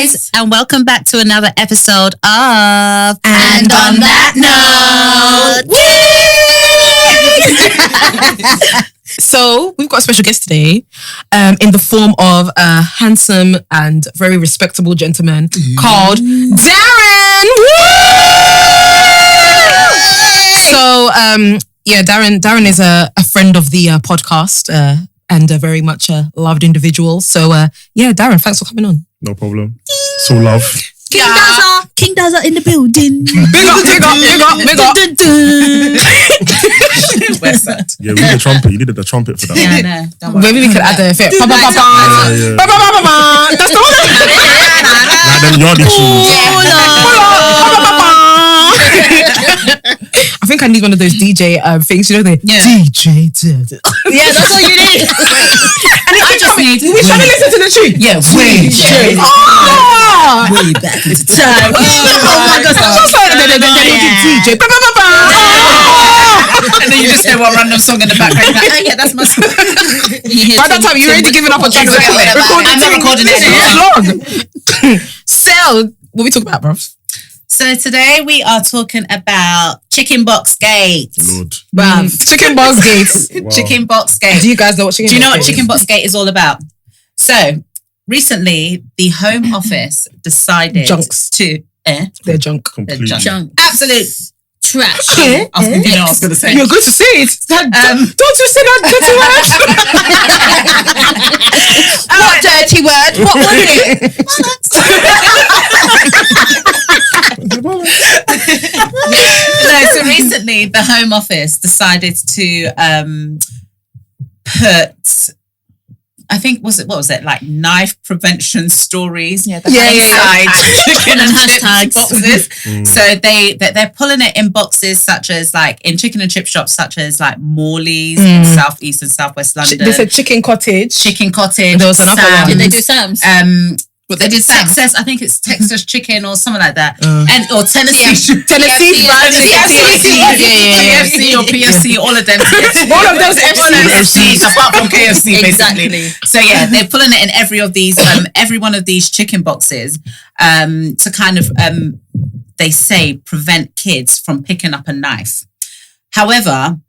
guys, and welcome back to another episode of And on that note, So we've got a special guest today, in the form of a handsome and very respectable gentleman called Darren. So Darren is a friend of the podcast and a very much loved individual. So Darren, thanks for coming on. No problem. It's all love. King Dazza in the building. Big up. Where's that? Yeah, we need the trumpet. You needed the trumpet for that. Yeah, no, don't worry. Maybe we could add the effect. That's the one. Like them yardie tunes. I think I need one of those DJ things. You know the DJ. Yeah, that's all you need. I just need. We trying to listen to the tree. Yeah, way back into time. Oh my God! DJ. And then you just hear one random song in the background. Like, oh yeah, that's my song. By that time, you're already giving up on track. I'm not recording it. It's long. So, what we talking about, bro? So today we are talking about chicken box gate. Lord. Chicken box gates. Wow. Chicken box gate. Do you guys know what chicken? Do you know what chicken box gate is all about? So recently, the Home Office decided to They're junk. Completely. Absolute trash. Yeah. I was going to say. You're good to say it. Don't you say that dirty word? What dirty word? What was it? So recently, the Home Office decided to put, I think, what was it? Like knife prevention stories. Inside chicken and chip boxes. So they're pulling it in boxes such as like in chicken and chip shops such as like Morley's in South East and South West London. They said chicken cottage. There was another one. Did they do Sam's? They did Texas, I think it's Texas chicken or something like that. Or Tennessee. Tennessee. KFC or PFC, all of them. All of those FCs apart from KFC, Exactly. basically. So yeah, they're pulling it in every one of these chicken boxes to kind of, they say, prevent kids from picking up a knife. However,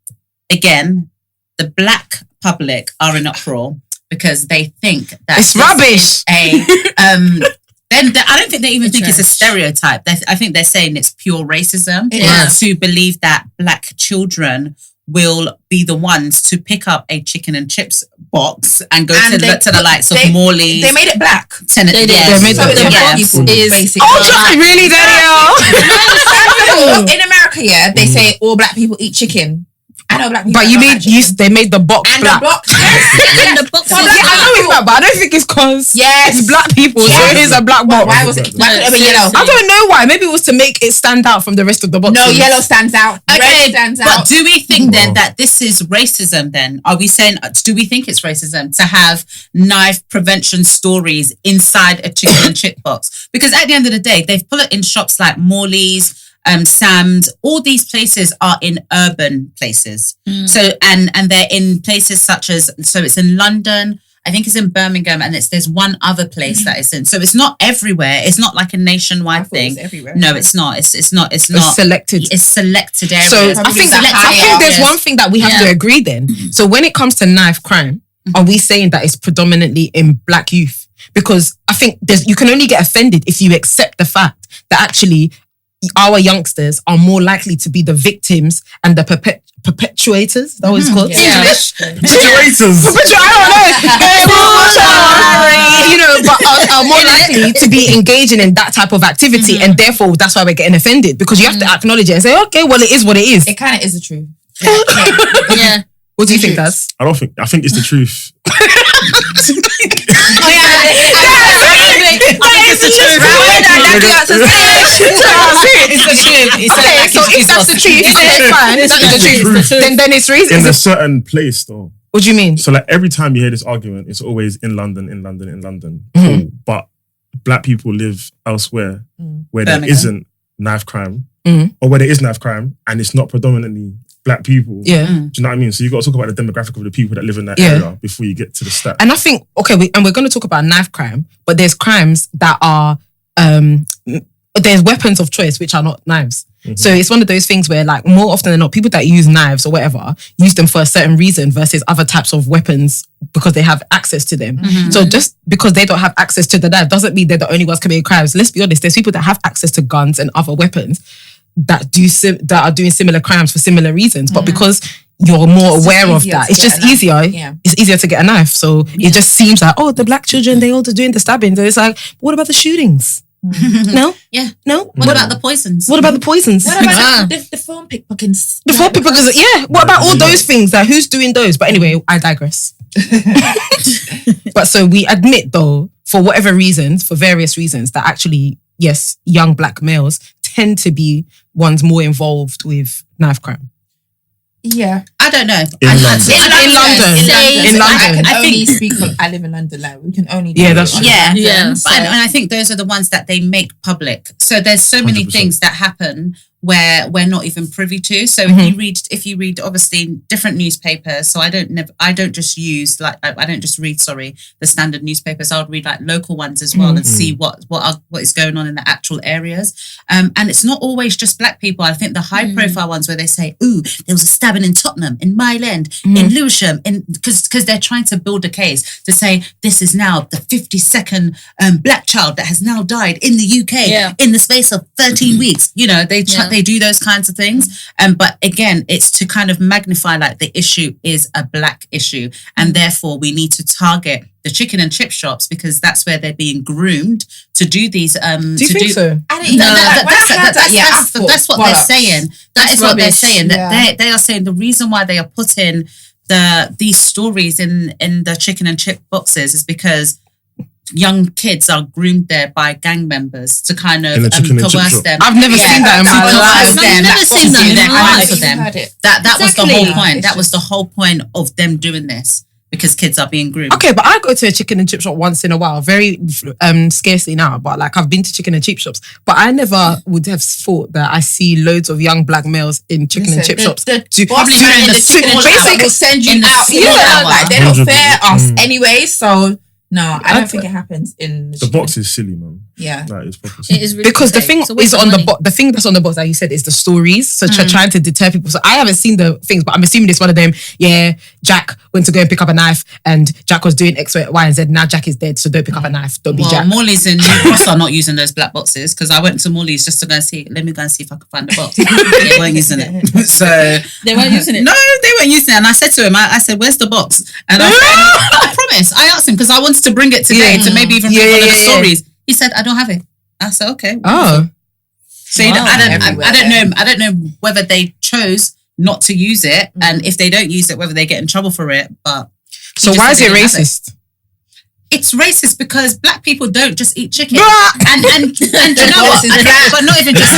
again, the black public are in uproar because they think that it's rubbish. Then I don't think they even think it's a stereotype. I think they're saying it's pure racism to believe that black children will be the ones to pick up a chicken and chips box and go to the likes of Morley's. They made it black. They made it black. Really, Danielle? In America, they say all black people eat chicken. I know black people. But they made the box and black. The box, And the box. I know it's black, but I don't think it's because it's black people. So it is a black box. Why was it? Why couldn't it be yellow? I don't know why. Maybe it was to make it stand out from the rest of the boxes. No, yellow stands out. Okay, Red stands out. but do we think then that this is racism then? Are we saying, do we think it's racism to have knife prevention stories inside a chicken and chip box? Because at the end of the day, they've put it in shops like Morley's, Sam's, all these places are in urban places. So and they're in places such as, so it's in London, I think it's in Birmingham, and there's one other place that it's in. So it's not everywhere. It's not like a nationwide thing. Everywhere. No, it's not. It's not. It's selected. It's selected areas. So I think there's one thing that we have to agree then. So when it comes to knife crime, are we saying that it's predominantly in black youth? Because I think you can only get offended if you accept the fact that actually our youngsters are more likely to be the victims and the perpetuators. That was called English. Perpetuators. You know, but are more likely to be engaging in that type of activity, and therefore that's why we're getting offended, because you have to acknowledge it and say, okay, well, it is what it is. It kind of is the truth. Yeah. What do you think, Daz? I think it's the truth. So if that's the truth, okay, fine. That's the truth. Then it's reason. In a certain place, though. What do you mean? So like every time you hear this argument, it's always in London. Cool. But black people live elsewhere where there isn't knife crime, or where there is knife crime and it's not predominantly black people. Yeah. Do you know what I mean? So you got to talk about the demographic of the people that live in that area before you get to the stat. And I think, okay, we're going to talk about knife crime, but there's crimes that are, there's weapons of choice which are not knives. Mm-hmm. So it's one of those things where, like, more often than not, people that use knives or whatever use them for a certain reason versus other types of weapons because they have access to them. Mm-hmm. So just because they don't have access to the knife doesn't mean they're the only ones committing crimes. Let's be honest, there's people that have access to guns and other weapons that are doing similar crimes for similar reasons, but because you're more aware of that, it's just easier. Yeah. It's easier to get a knife. So it just seems like, oh, the black children, they all doing the stabbings. And it's like, what about the shootings? No? Yeah. No? What about the poisons? What about the poisons? What about the phone pickpockets? The phone pickpockets, yeah. What about all those things? Like, who's doing those? But anyway, I digress. But so we admit, though, for whatever reasons, for various reasons, that actually, yes, young black males tend to be ones more involved with knife crime. Yeah. I don't know. In London. I can only speak for, I live in London, like, we can only do that's true. Yeah. So, and I think those are the ones that they make public. So there's so many 100%. things that happen where we're not even privy to. So if you read obviously different newspapers, so I don't just read the standard newspapers. I would read like local ones as well and see what is going on in the actual areas. And it's not always just black people. I think the high profile ones where they say, ooh, there was a stabbing in Tottenham, in Mile End, in Lewisham, because they're trying to build a case to say this is now the 52nd black child that has now died in the UK in the space of 13 weeks. You know, they do those kinds of things. But again, it's to kind of magnify like the issue is a black issue. And therefore we need to target the chicken and chip shops because that's where they're being groomed to do these. Do you think so? I didn't know that's what they're saying. That is what they're saying. That they are saying the reason why they are putting these stories in the chicken and chip boxes is because young kids are groomed there by gang members to kind of coerce them. I've never seen that in my life. I've never seen that in my life. That was the whole point. It's that was the whole point of them doing this. Because kids are being groomed. Okay, but I go to a chicken and chip shop once in a while. Very scarcely now, but like I've been to chicken and chip shops. But I never would have thought that I see loads of young black males in chicken and chip shops. Probably in the basically will send you out. Like they're not fair us anyway. So no, I don't think it happens in the box is silly, man. Yeah, that is proper silly. It is really because the thing is on the box. The thing that's on the box, like you said, is the stories. So trying to deter people. So I haven't seen the things, but I'm assuming it's one of them. Yeah, Jack went to go and pick up a knife, and Jack was doing X, Y, and Z. Now Jack is dead, so don't pick up a knife. Don't be Jack. Morley's and Ross are not using those black boxes because I went to Morley's just to go and see. Let me go and see if I can find the box. They weren't using it. So they weren't using it. No, they weren't using it. And I said to him, I said, "Where's the box?" And I promise, I asked him because I wanted to bring it today to maybe even read one of the stories. He said, "I don't have it." I said, "Okay." Oh, so I don't know whether they chose not to use it, and if they don't use it, whether they get in trouble for it. But so why is it racist? It's racist because black people don't just eat chicken, and do you know what? But not even just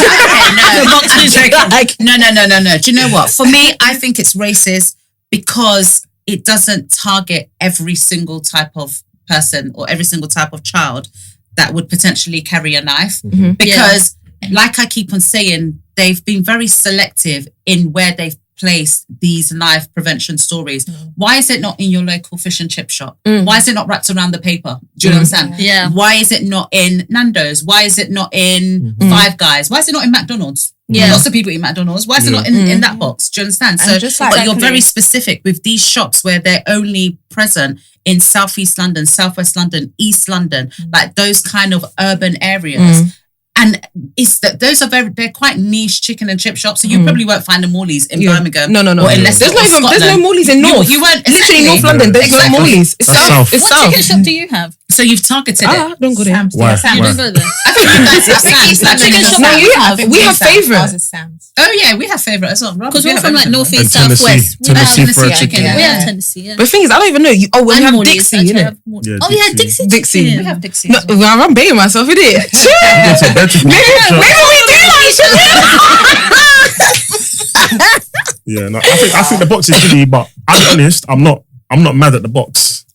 no. Do you know what? For me, I think it's racist because it doesn't target every single type of person or every single type of child that would potentially carry a knife. Mm-hmm. Because like I keep on saying, they've been very selective in where they've placed these knife prevention stories. Why is it not in your local fish and chip shop? Why is it not wrapped around the paper? Do you understand? Yeah. Why is it not in Nando's? Why is it not in Five Guys? Why is it not in McDonald's? Yeah. Lots of people eat McDonald's. Why is it not in that box? Do you understand? So but you're very specific with these shops where they're only present in Southeast London, Southwest London, East London, like those kind of urban areas. And they're quite niche chicken and chip shops, so you probably won't find the Morleys in Birmingham. No. Unless there's no Morleys in North. You won't literally North London. There's no Morleys. It's south. It's what south. chicken shop do you have? So you've targeted it. Don't go there. Why? You don't go there. I think you guys have Sam's. Like chicken shop No, we have favourite. Oh yeah, we have favourite as well. Because we're from like North And East, South West. Tennessee fried chicken. We have Tennessee, yeah. But the thing is, I don't even know. We have Morley's, Dixie, innit? Oh yeah, Dixie. Dixie. We have Dixie. No, I'm baiting myself, innit? Maybe we do like Yeah, no, I think the box is silly, but I'll be honest, I'm not mad at the box.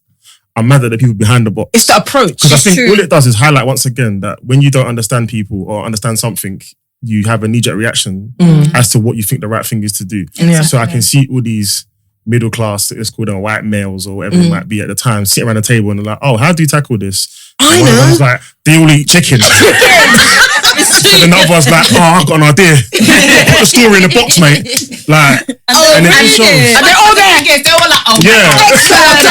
I'm mad at the people behind the box. It's the approach. Because I think all it does is highlight once again that when you don't understand people or understand something, you have a knee-jerk reaction as to what you think the right thing is to do. Yeah. So I can see all these middle class, let's call them white males or whatever it might be at the time, sit around the table and they're like, oh, how do you tackle this? I And one of know. them's like, they all eat chicken. So then the other one's like, oh, I've got an idea. Put the story in the box, mate. Like, and then it shows. And they're all there. They were like, oh, Yeah. Excellent.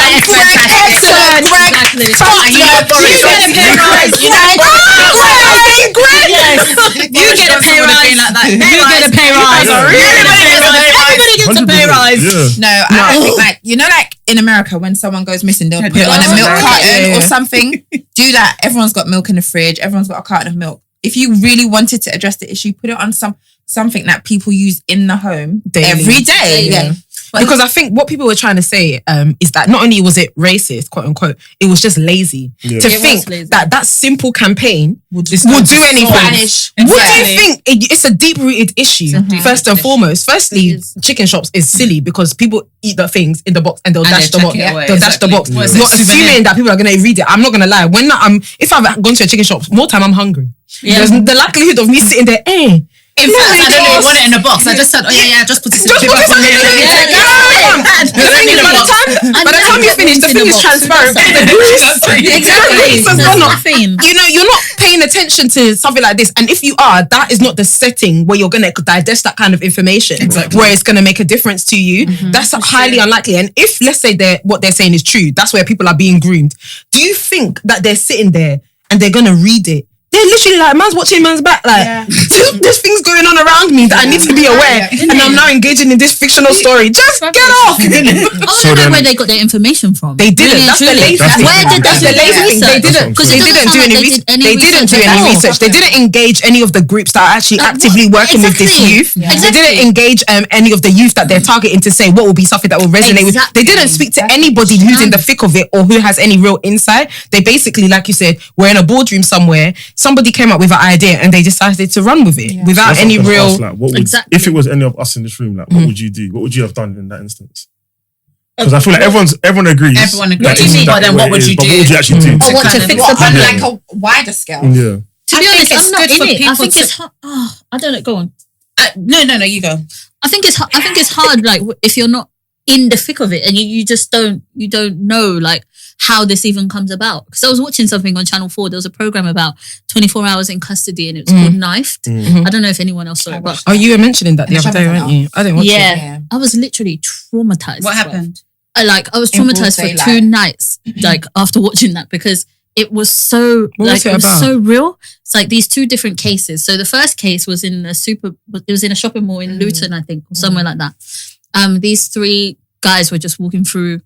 You get a pay rise. You get a pay rise. You get a pay rise. Everybody gets a pay rise. Yeah. No, I don't think like, you know, like in America when someone goes missing, they'll put it on a milk carton or something. Do that. Everyone's got milk in the fridge. Everyone's got a carton of milk. If you really wanted to address the issue, put it on something that people use in the home every day. Yeah. Because I think what people were trying to say is that not only was it racist, quote unquote, it was just lazy Yeah. to It was think lazy. that simple campaign will do anything. Spanish. What do Exactly. you think? It's a deep-rooted issue, first and foremost. Firstly, It is. chicken shops is silly because people eat the things in the box and they'll And dash the they box. chuck it away. They'll dash the Exactly. box. What is You're it, souvenir? assuming that people are going to read it. I'm not going to lie. If I've gone to a chicken shop, more time I'm hungry. Yeah. There's the likelihood of me sitting there, In fact, I don't even want it in a box. I just said, oh yeah, just put it in the box. By the time you finish, the thing is transparent. Exactly. You know, you're not paying attention to something like this. And if you are, that is not the setting where you're going to digest that kind of information. Exactly. Where it's going to make a difference to you. That's highly unlikely. And if, let's say, what they're saying is true, that's where people are being groomed. Do you think that they're sitting there and they're going to read it? They're literally like, man's watching man's back. Like, there's things going on around me that I need to be aware. And I'm now engaging in this fictional story. Just get off. I want to know where they got their information from. They didn't. That's the lazy thing. Where did That's the lazy thing. They didn't. Because They didn't do any research. They didn't do any research. They didn't engage any of the groups that are actually actively working with this youth. They didn't engage any of the youth that they're targeting to say what will be something that will resonate with. They didn't speak to anybody who's in the thick of it or who has any real insight. They basically, like you said, were in a boardroom somewhere. Somebody came up with an idea and they decided to run with it without That's any what I was real. gonna ask, like, what would, Exactly. if it was any of us in this room, like, what would you do? What would you have done in that instance? Because I feel like everyone agrees. Everyone agrees. that What do you it's mean? that But then way what it would is, you but do? what would you actually do? I want to fix the On problem. like a wider scale. Yeah. To be honest, it's I'm not good for in it. I people think to- it's hard. I don't know. Go on. No, you go. I think it's hard. Like if you're not in the thick of it and you just don't know like how this even comes about. Because I was watching something on Channel 4. There was a program about 24 hours in custody and it was called Knifed. I don't know if anyone else saw it, but Oh, you were mentioning that the And other day, Shabbat weren't you? I didn't watch it. yeah, I was literally traumatized. What happened? I was In broad traumatized for daylight. 2 nights, like after watching that, because it was so What was like it it was about? so real. It's like these 2 different cases. So the first case was in it was in a shopping mall in Luton, I think, or somewhere like that. These 3 guys were just walking through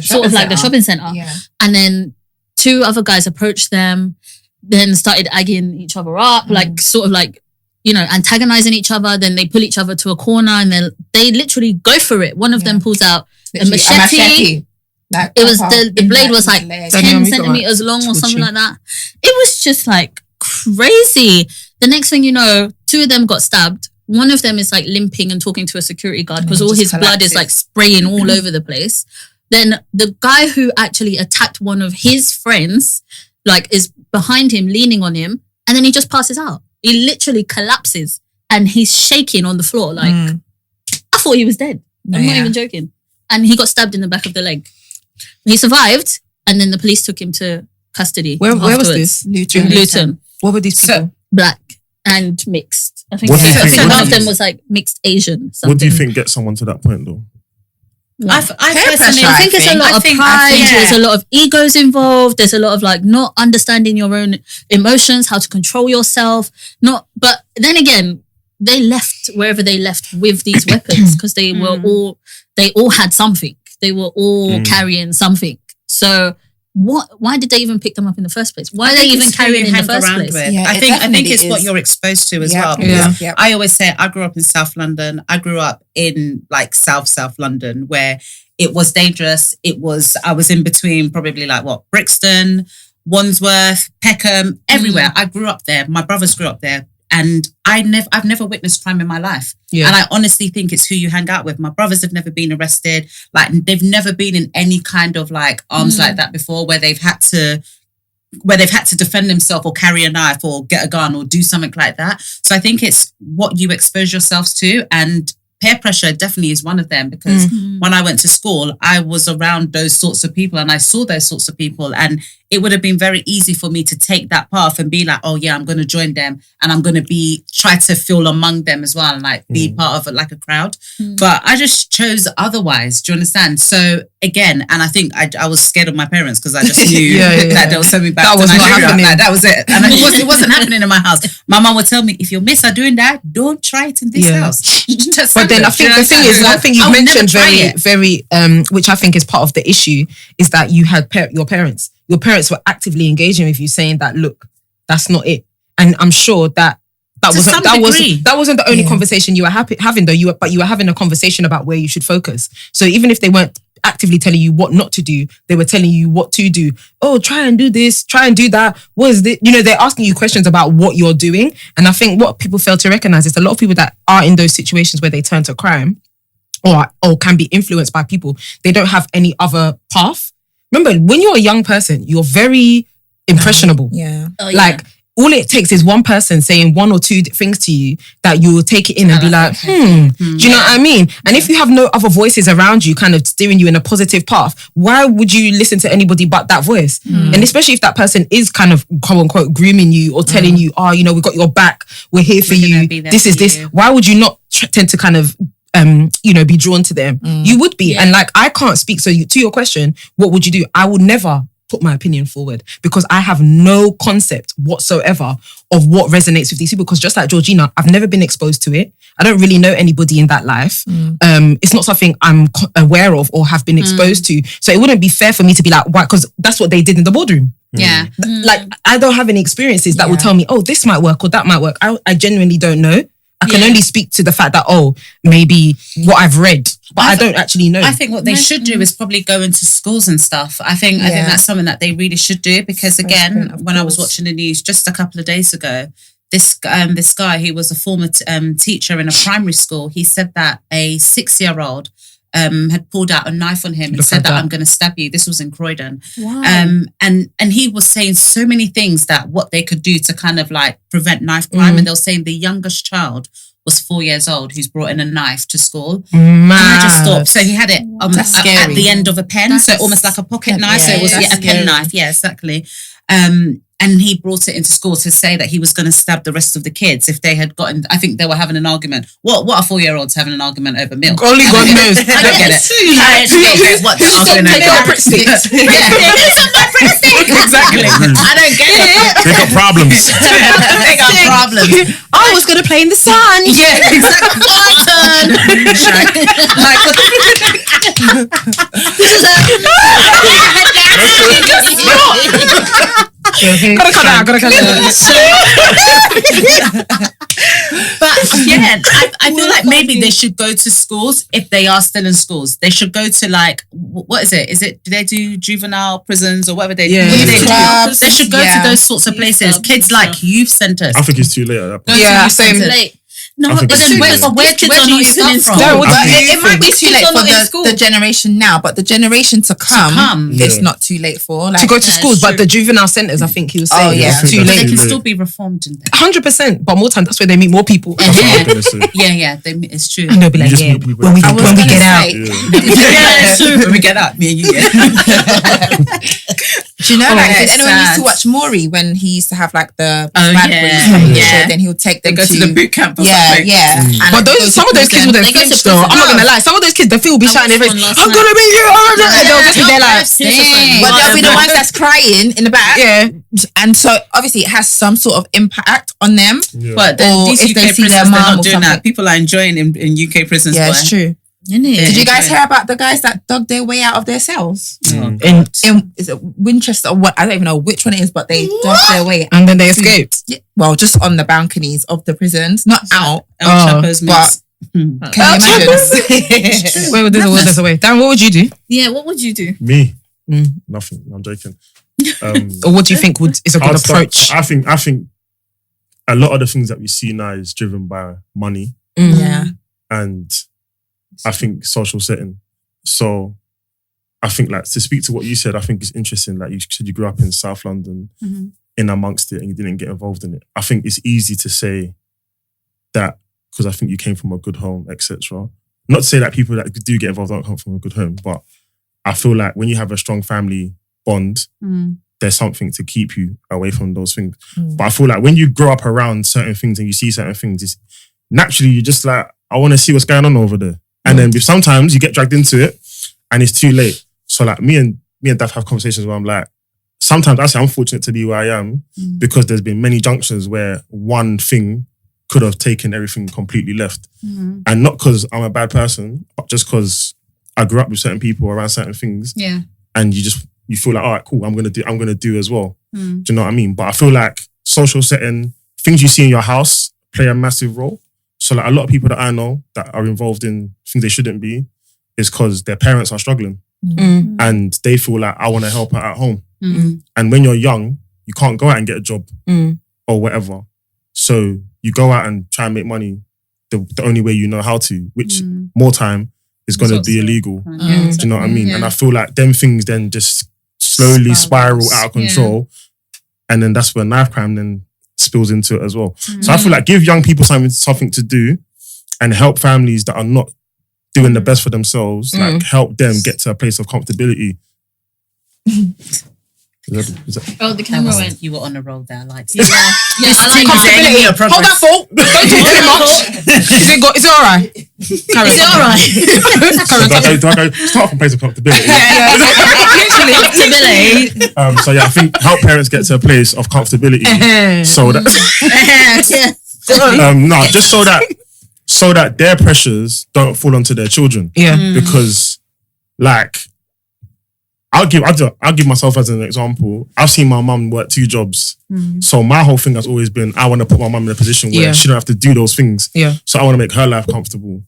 sort of like the shopping centre. Yeah. And then 2 other guys approached them, then started egging each other up, like sort of like, you know, antagonizing each other. Then they pull each other to a corner and then they literally go for it. One of them pulls out Literally, a machete. Like, It was proper the blade was like leg. 10 Daniel, we got centimeters long or something torture. like that. It was just like crazy. The next thing you know, 2 of them got stabbed. One of them is like limping and talking to a security guard because all just his blood is collapses. like spraying all over the place. Then the guy who actually attacked one of his friends, like, is behind him, leaning on him, and then he just passes out. He literally collapses and he's shaking on the floor. Like, I thought he was dead. I'm not even joking. And he got stabbed in the back of the leg. He survived, and then the police took him to custody. Where was afterwards. this? Luton. What were these people? Black and mixed. I think, What do you I think- think what one do of you- them was like mixed Asian. Something. What do you think gets someone to that point, though? I Peer personally, pressure, I think it's a lot of pride. There's a lot of egos involved. There's a lot of like not understanding your own emotions, how to control yourself. But then again, they left wherever they left with these weapons because they all had something. They were all carrying something. So why did they even pick them up in the first place? Why are they even carrying in the first place? Yeah, I it think definitely it's what is. you're exposed to as Yeah. well. Yeah. Because Yeah. I always say I grew up in South London. I grew up in like South London where it was dangerous. I was in between probably like Brixton, Wandsworth, Peckham, everywhere. I grew up there. My brothers grew up there. And I've never witnessed crime in my life. Yeah. And I honestly think it's who you hang out with. My brothers have never been arrested. Like they've never been in any kind of like arms like that before where they've had to where they've had to defend themselves or carry a knife or get a gun or do something like that. So I think it's what you expose yourselves to, and peer pressure definitely is one of them, because when I went to school, I was around those sorts of people and I saw those sorts of people, and it would have been very easy for me to take that path and be like, oh yeah, I'm going to join them and I'm going to try to feel among them as well and like be part of like a crowd. But I just chose otherwise. Do you understand? So again, and I think I was scared of my parents because I just knew that they'll send me back that to was Nigeria. not happening. Like, that was it. And it wasn't happening in my house. My mom would tell me, if your mates are doing that, don't try it in this house. But then I think the thing is, one thing you mentioned very, which I think is part of the issue, is that you had your parents. Your parents were actively engaging with you, saying that, look, that's not it. And I'm sure that wasn't the only conversation you were having though. But you were having a conversation about where you should focus. So even if they weren't actively telling you what not to do, they were telling you what to do. Oh, try and do this, try and do that. What is this? You know, they're asking you questions about what you're doing. And I think what people fail to recognize is a lot of people that are in those situations where they turn to crime or can be influenced by people, they don't have any other path. Remember, when you're a young person, you're very impressionable. Like, all it takes is one person saying one or two things to you that you will take it in and be like, do you know what I mean? And if you have no other voices around you kind of steering you in a positive path, why would you listen to anybody but that voice? And especially if that person is kind of, quote unquote, grooming you or telling you, oh, you know, we got your back, we're here for you, this is this. Why would you not tend to kind of be drawn to them? You would be. And like, I can't speak. So to your question, what would you do? I would never put my opinion forward because I have no concept whatsoever of what resonates with these people. Because just like Georgina, I've never been exposed to it. I don't really know anybody in that life. It's not something I'm aware of or have been exposed to. So it wouldn't be fair for me to be like, why? Because that's what they did in the boardroom. Like, I don't have any experiences that will tell me, oh, this might work or that might work. I genuinely don't know. I can only speak to the fact that, maybe what I've read, but I don't actually know. I think what they should do is probably go into schools and stuff. I think that's something that they really should do, because again, when I was watching the news just a couple of days ago, this guy, he was a former teacher in a primary school. He said that a 6-year-old had pulled out a knife on him and said that I'm going to stab you. This was in Croydon. Wow. And he was saying so many things that what they could do to kind of like prevent knife crime. And they were saying the youngest child was 4 years old who's brought in a knife to school. And I just thought, so he had it at the end of a pen, so almost like a pocket knife. So it was a pen knife. Yeah, exactly. And he brought it into school to say that he was going to stab the rest of the kids if they had gotten. I think they were having an argument. What are 4-year-olds having an argument over milk? Only God knows. I don't get it. I don't get what they're arguing over. Exactly. I don't get it. They got problems. They got problems. I was going to play in the sun. Yeah, exactly. My turn. Gotta cut out. But again, I feel like maybe they should go to schools if they are still in schools. They should go to like, what is it? Do they do juvenile prisons or whatever they do? They should go to those sorts of places. Kids like youth centers. I think it's too late at that point. Yeah, same. Late. No, but then where kids are not even in school. It might be too late for the generation now, but the generation to come, it's not too late for. Like, to go to schools, but the juvenile centres, I think he was saying, it's too late. They can still be reformed in there. 100%, but more time, that's where they meet more people. It's true. And they'll be like, when we get out. When we get out, me and you. Do you know, did anyone used to watch Maury when he used to have like the bad boys? Then he would take them to the boot camp or something. But some of those kids will then flinch though. I'm not gonna lie. Some of those kids, the feel will be shouting their face, I'm gonna be you. They'll just be there like, but they'll be the ones that's crying in the back. And so obviously it has some sort of impact on them. But these if UK they see their prisons, they're mom not or doing something. that. People are enjoying in UK prisons. Yeah, it's true. Did you guys hear about the guys that dug their way out of their cells? in Is it Winchester or what? I don't even know which one it is, but they dug their way and then they escaped. Well, just on the balconies of the prisons, not out. Chapo's but can you imagine? Where would this away? Dan, what would you do? Yeah, what would you do? Me? Nothing. I'm joking. Or what do you think is a good approach? I think a lot of the things that we see now is driven by money. Yeah. And I think social setting. So I think like to speak to what you said, I think it's interesting. Like you said, you grew up in South London, in amongst it, and you didn't get involved in it. I think it's easy to say that because I think you came from a good home, etc. Not to say that people that do get involved don't come from a good home, but I feel like when you have a strong family bond, there's something to keep you away from those things. But I feel like when you grow up around certain things and you see certain things, it's naturally you're just like, I want to see what's going on over there. And then sometimes you get dragged into it and it's too late. So like me and Daph have conversations where I'm like, sometimes I say I'm fortunate to be where I am because there's been many junctures where one thing could have taken everything completely left. And not because I'm a bad person, but just because I grew up with certain people around certain things. Yeah. And you feel like, all right, cool, I'm gonna do as well. Do you know what I mean? But I feel like social setting, things you see in your house play a massive role. So like a lot of people that I know that are involved in things they shouldn't be is because their parents are struggling. And they feel like, I want to help out at home. And when you're young, you can't go out and get a job or whatever. So you go out and try and make money the only way you know how to, which more time is going to be illegal. Do you know what I mean? Yeah. And I feel like them things then just slowly spiral out of control. And then that's where knife crime then spills into it as well. So I feel like give young people something to do and help families that are not doing the best for themselves, like help them get to a place of comfortability. Is that? Oh, the camera went. You were on a roll there, like Yeah, I like comfortability. Hold that thought. Don't talk too much. Is it all right? Karen, Is it all right? Do I go start from place of comfortability? Comfortability. So yeah, I think help parents get to a place of comfortability. So that just so that their pressures don't fall onto their children. Yeah. Because like I'll give myself as an example. I've seen my mum work 2 jobs. So my whole thing has always been I want to put my mum in a position where she don't have to do those things. Yeah. So I want to make her life comfortable.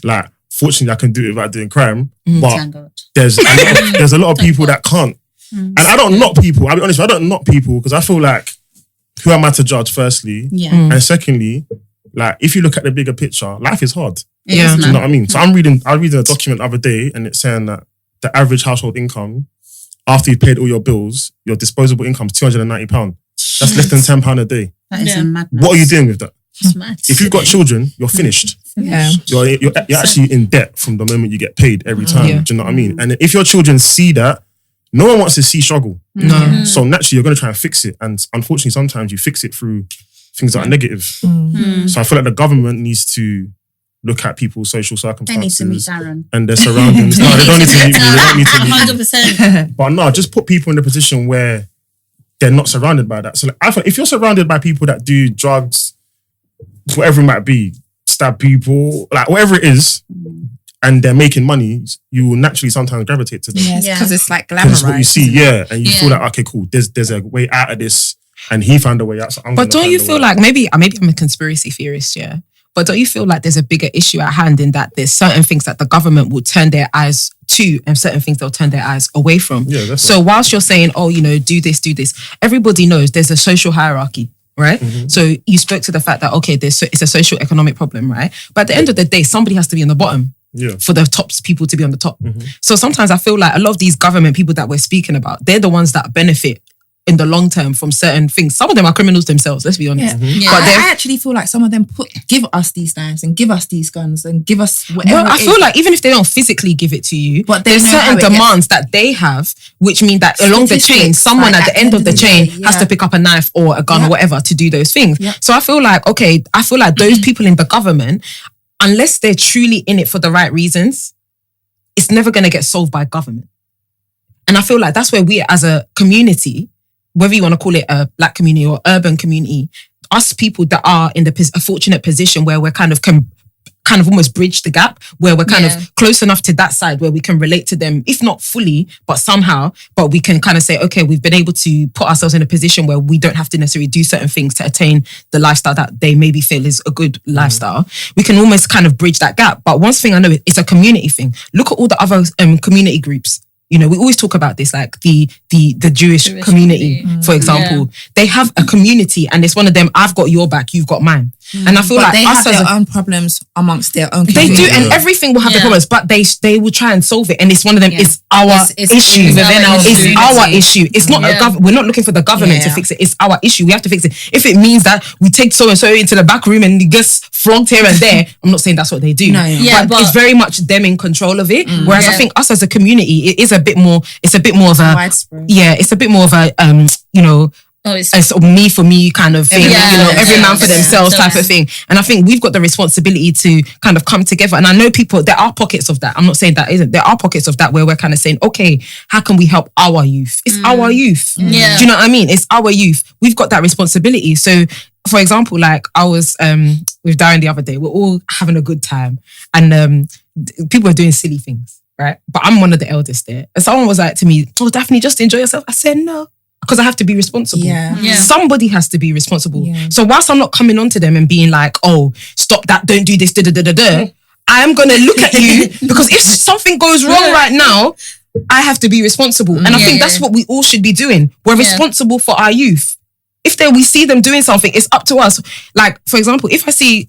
Like, fortunately I can do it without doing crime. But there's a lot of people that can't. And I don't knock people. I'll be honest, I don't knock people because I feel like who am I to judge, firstly? Yeah. And secondly, like if you look at the bigger picture, life is hard. Yeah. Do you know what I mean? So I was reading a document the other day and it's saying that the average household income, after you've paid all your bills, your disposable income is £290. That's less than £10 a day. That is a madness. What are you doing with that? It's mad. If you've got children, you're finished. Yeah. You're actually in debt from the moment you get paid every time. Yeah. Do you know what I mean? And if your children see that, no one wants to see struggle. No. So naturally, you're going to try and fix it. And unfortunately, sometimes you fix it through things that are negative. So I feel like the government needs to look at people's social circumstances. They need to meet Darren. And their surroundings. No, they don't need to meet me. They don't need to meet me. 100%. But no, just put people in a position where they're not surrounded by that. So like, I feel if you're surrounded by people that do drugs, whatever it might be, stab people, like whatever it is, and they're making money, you will naturally sometimes gravitate to them. Yes, because it's like glamorized. That's what you see, and you feel like, okay, cool, there's a way out of this, and he found a way out. So but don't you feel like maybe I'm a conspiracy theorist, but don't you feel like there's a bigger issue at hand in that there's certain things that the government will turn their eyes to and certain things they'll turn their eyes away from? Yeah, that's so whilst you're saying, do this, everybody knows there's a social hierarchy, right? Mm-hmm. So you spoke to the fact that, okay, it's a social economic problem, right? But at the end of the day, somebody has to be on the bottom for the top people to be on the top. Mm-hmm. So sometimes I feel like a lot of these government people that we're speaking about, they're the ones that benefit in the long term from certain things. Some of them are criminals themselves, let's be honest. Yeah. Mm-hmm. But I actually feel like some of them give us these knives and give us these guns and give us whatever. Well, I feel like even if they don't physically give it to you, but there's certain demands that they have, which mean that along the chain, someone at the end of the chain has to pick up a knife or a gun or whatever to do those things. Yeah. So I feel like, those people in the government, unless they're truly in it for the right reasons, it's never going to get solved by government. And I feel like that's where we as a community, whether you want to call it a black community or urban community, us people that are in a fortunate position where we're kind of almost bridge the gap, where we're kind of close enough to that side where we can relate to them, if not fully, but somehow, but we can kind of say, okay, we've been able to put ourselves in a position where we don't have to necessarily do certain things to attain the lifestyle that they maybe feel is a good lifestyle. We can almost kind of bridge that gap. But one thing I know, it's a community thing. Look at all the other community groups. You know, we always talk about this, like the Jewish community, for example. They have a community and it's one of them, I've got your back, you've got mine. And I feel but like they us have their own problems amongst their own they community. do, and everything will have the problems, but they will try and solve it. And it's one of them. It's our issue. It's our issue. It's not we're not looking for the government to fix it. It's our issue. We have to fix it. If it means that we take so and so into the back room and he gets flogged here and there, I'm not saying that's what they do. No, but it's very much them in control of it. Whereas I think us as a community, it is a bit more. It's a bit more of a widespread. Yeah, it's a bit more of a it's a sort of me for me kind of thing, every man for themselves type of thing. And I think we've got the responsibility to kind of come together. And I know there are pockets of that. I'm not saying that isn't. There are pockets of that where we're kind of saying, okay, how can we help our youth? It's our youth. Yeah. Do you know what I mean? It's our youth. We've got that responsibility. So, for example, like I was with Darren the other day, we're all having a good time, and people are doing silly things, right? But I'm one of the eldest there, and someone was like to me, "Oh, Daphne, just enjoy yourself." I said, "No." Because I have to be responsible. Yeah. Somebody has to be responsible. Yeah. So whilst I'm not coming on to them and being like, oh, stop that, don't do this, I am going to look at you because if something goes wrong right now, I have to be responsible. And I think that's what we all should be doing. We're responsible for our youth. If we see them doing something, it's up to us. Like, for example, if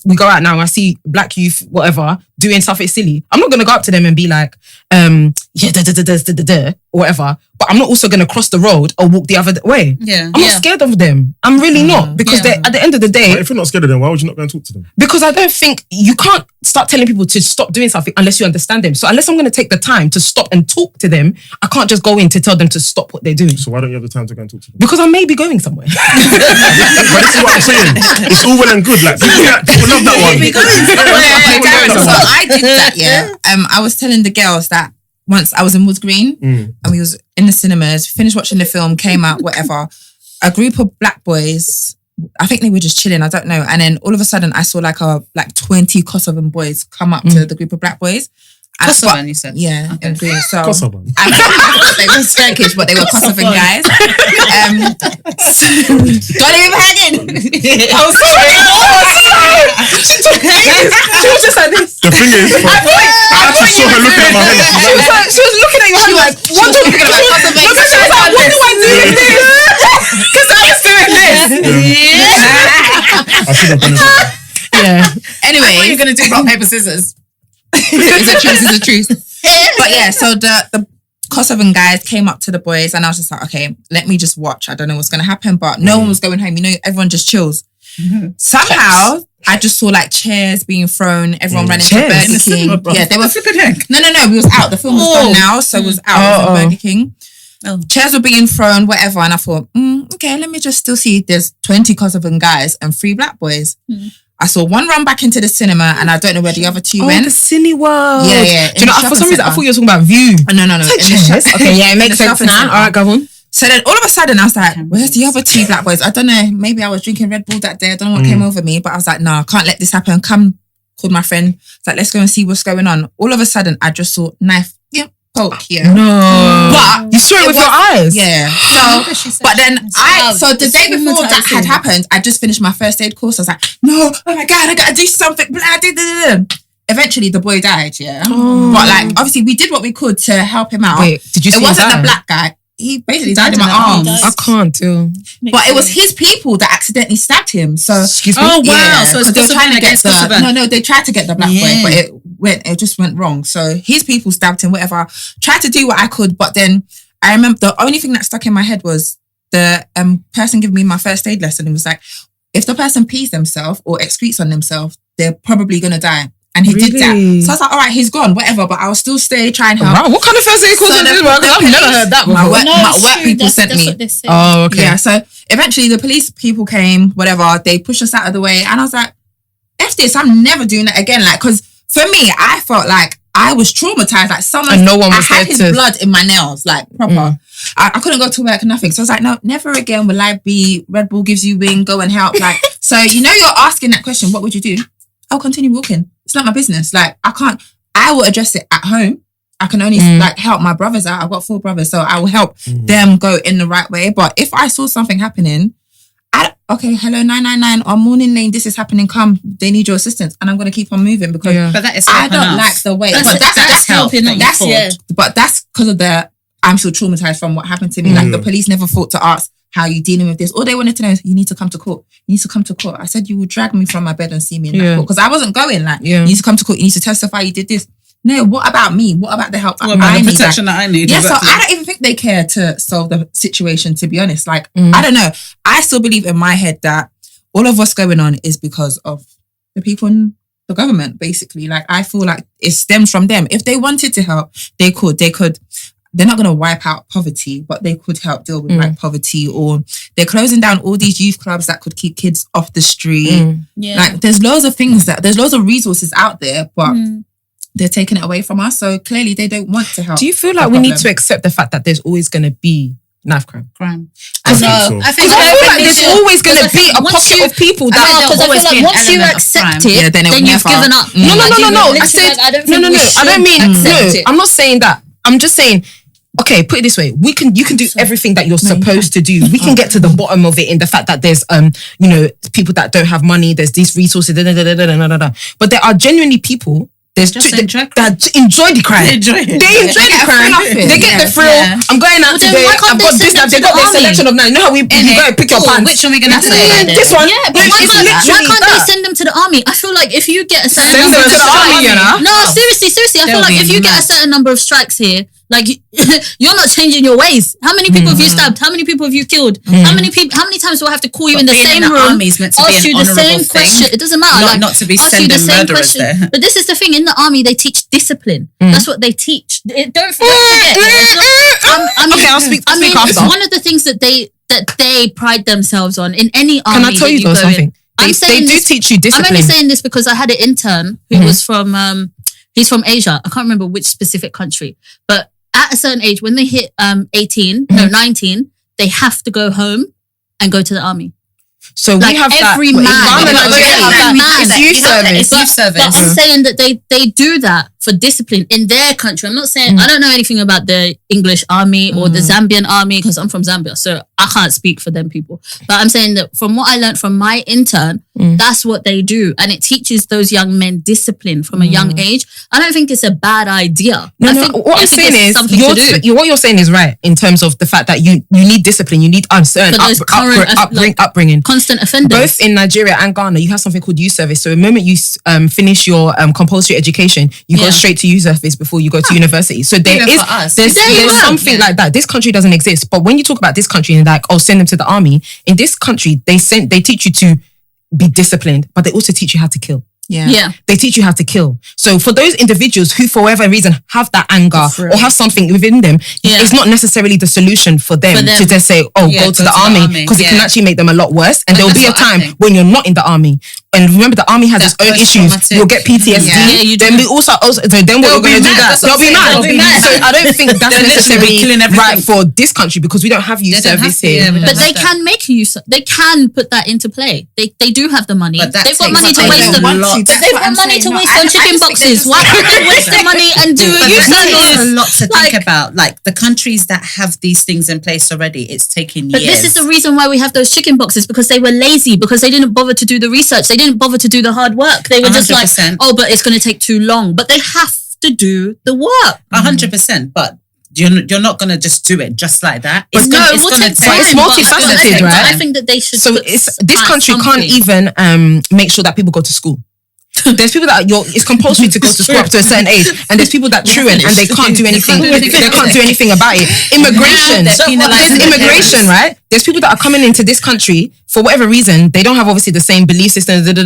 we go out now and I see black youth, whatever, doing something silly, I'm not going to go up to them and be like, or whatever. But I'm not also going to cross the road or walk the other way. Yeah. I'm not scared of them. I'm really not. Because at the end of the day... But if you're not scared of them, why would you not go and talk to them? Because I don't think... You can't start telling people to stop doing something unless you understand them. So unless I'm going to take the time to stop and talk to them, I can't just go in to tell them to stop what they're doing. So why don't you have the time to go and talk to them? Because I may be going somewhere. But this is what I'm saying. It's all well and good. Like people love that one. So I did that, I was telling the girls that once I was in Woods Green and we was in the cinemas, finished watching the film, came out, whatever. A group of black boys, I think they were just chilling, I don't know. And then all of a sudden I saw like 20 Kosovan boys come up to the group of black boys. Kosovan, you said? Yeah, in Green. So Kosovan. I thought they were Turkish, but they were Kosovan guys. Don't even head in. I was sorry. She was just like this. The thing is, I actually saw her looking at my hand. She was looking at you. She was like, what do I do with this? Because I was doing this. I should have done it. Yeah. Anyway. What are you going to do? Rock, paper, scissors. It's a truth. But yeah, so the Kosovan guys came up to the boys and I was just like, okay, let me just watch. I don't know what's going to happen, but no one was going home. You know, everyone just chills. Somehow, I just saw like chairs being thrown. Everyone ran into Burger King. Yeah, they were flipping. No. We was out. The film was done now, so it was out of Burger King. Chairs were being thrown, whatever, and I thought, okay, let me just still see. There's 20 Kosovan guys and 3 black boys. I saw one run back into the cinema, and I don't know where the other 2 went. The Cine World. Yeah. Do you know? For some reason, I thought you were talking about View. No. Okay, yeah, it makes sense now. All right, go on. So then all of a sudden I was like, where's the other 2 black boys? I don't know. Maybe I was drinking Red Bull that day. I don't know what came over me, but I was like, no, I can't let this happen. Called my friend. It's like, let's go and see what's going on. All of a sudden I just saw knife, poke here. No. But you saw it with your eyes? Yeah. So, but then so the day before that had happened, I just finished my first aid course. I was like, no, oh my God, I got to do something. Eventually the boy died, But like, obviously we did what we could to help him out. Wait, did you see it wasn't him die? The black guy. He basically died in my arms. I can't do. But it was his people that accidentally stabbed him. So excuse me. Oh wow! Yeah, So it's they were trying to get Kosovan. No, they tried to get the black boy, but it just went wrong. So his people stabbed him. Whatever. Tried to do what I could, but then I remember the only thing that stuck in my head was the person giving me my first aid lesson. It was like, if the person pees themselves or excretes on themselves, they're probably gonna die. And he did that. So I was like, all right, he's gone, whatever. But I'll still stay, try and help. Wow, what kind of first aid course is this? I've never heard that before. My work people sent me. Oh, okay. Yeah, so eventually the police people came, whatever. They pushed us out of the way. And I was like, F this, I'm never doing that again. Like, because for me, I felt like I was traumatized. Like someone, and no one was I had his blood in my nails, like proper. I couldn't go to work, nothing. So I was like, no, never again will I be, Red Bull gives you wing, go and help. Like, so you know, you're asking that question, what would you do? I'll continue walking. It's not my business. Like, I will address it at home. I can only like help my brothers out. I've got 4 brothers, so I will help them go in the right way. But if I saw something happening, okay, hello, 999 on Morning Lane, this is happening, come, they need your assistance. And I'm going to keep on moving because but that is I don't like the way. That's helping. But that's because of I'm still traumatized from what happened to me. Like the police never thought to ask, How you dealing with this? All they wanted to know is you need to come to court. You need to come to court. I said you will drag me from my bed and see me in that court because I wasn't going. Like you need to come to court. You need to testify. You did this. No, what about me? What about the help? What about the protection that I need? Yeah, so I don't even think they care to solve the situation. To be honest, like I don't know. I still believe in my head that all of what's going on is because of the people in the government. Basically, like I feel like it stems from them. If they wanted to help, they could. They're not going to wipe out poverty, but they could help deal with like poverty, or they're closing down all these youth clubs that could keep kids off the street. Like there's loads of resources out there, but they're taking it away from us. So clearly they don't want to help. Do you feel like we need to accept the fact that there's always going to be knife crime? I feel like there's always going to be a pocket of people that because I feel like once you accept it, then you've given up. No. I said no. I don't mean no. I'm not saying that. I'm just saying. Okay, put it this way: you can do everything that you're supposed to do. We can get to the bottom of it in the fact that there's people that don't have money. There's these resources, but there are genuinely people. There's that enjoy the crime. They enjoy the crime. They get the thrill. I'm going out today. I've got this. They've got their selection of 9. You know how we go and pick your pants. Which one are we gonna say? This one. Yeah, but why can't they send them to the army? I feel like if you get a certain number of strikes, no, seriously, I feel like if you get a certain number of strikes here, like you're not changing your ways. How many people have you stabbed? How many people have you killed? How many times do I have to call you in the same room? Ask you the same question. It doesn't matter. Not to be sending murderers there. But this is the thing. In the army, they teach discipline. That's what they teach. Don't forget. Okay, I'll speak it's one of the things that they pride themselves on in any army. Can I tell you guys something? They do teach you discipline. I'm only saying this because I had an intern who was from he's from Asia. I can't remember which specific country, but at a certain age, when they hit 19, they have to go home and go to the army. So we have every that. man. It's youth service. But I'm saying that they do that for discipline in their country. I'm not saying I don't know anything about the English army or the Zambian army because I'm from Zambia, so I can't speak for them people. But I'm saying that from what I learned from my intern, that's what they do, and it teaches those young men discipline from a young age. I don't think it's a bad idea. What I'm saying is, what you're saying is right in terms of the fact that you need discipline, you need certain upbringing. Constant offenders. Both in Nigeria and Ghana, you have something called youth service. So the moment you finish your compulsory education, you go straight to youth service before you go to university. So there's something like that. This country doesn't exist. But when you talk about this country and like, send them to the army, in this country, they teach you to be disciplined, but they also teach you how to kill. Yeah. They teach you how to kill. So for those individuals who, for whatever reason, have that anger or have something within them, it's not necessarily the solution for them to just say, go to the army, because it can actually make them a lot worse. And there will be a time when you're not in the army. And remember, the army has its own issues. You'll get PTSD. Then we also then what we're going to do that. They'll be mad. So I don't think that's necessarily right for this country because we don't have youth service here. But they can make use. They can put that into play. They do have the money. They've got money to waste. They've got money to waste on chicken boxes. Why can't they waste their money and do a youth service? There's a lot to think about. Like the countries that have these things in place already, it's taken years. But this is the reason why we have those chicken boxes, because they were lazy, because they didn't bother to do the research. They didn't bother to do the hard work. They were 100%. Just like, but it's going to take too long. But they have to do the work. 100%. But you're not going to just do it just like that. It's multifaceted, right? I think that they should. So this country can't even make sure that people go to school. There's people that it's compulsory to go to school up to a certain age, and there's people that truant and they can't do anything. They can't do anything about it. Immigration, right? There's people that are coming into this country for whatever reason. They don't have obviously the same belief systems. Their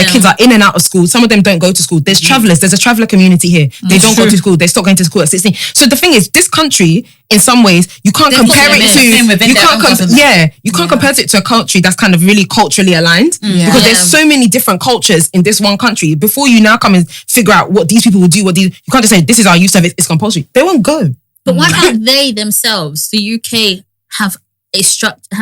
kids are in and out of school. Some of them don't go to school. There's travelers. There's a traveler community here. They don't go to school. They stop going to school at 16. So the thing is, this country, in some ways, you can't compare it to. You can't compare it to a country that's kind of really culturally aligned because there's so many different cultures in this one country. Before you now come and figure out what these people will do, you can't just say this is our youth service. It's compulsory. They won't go. But why can't they themselves, the UK, have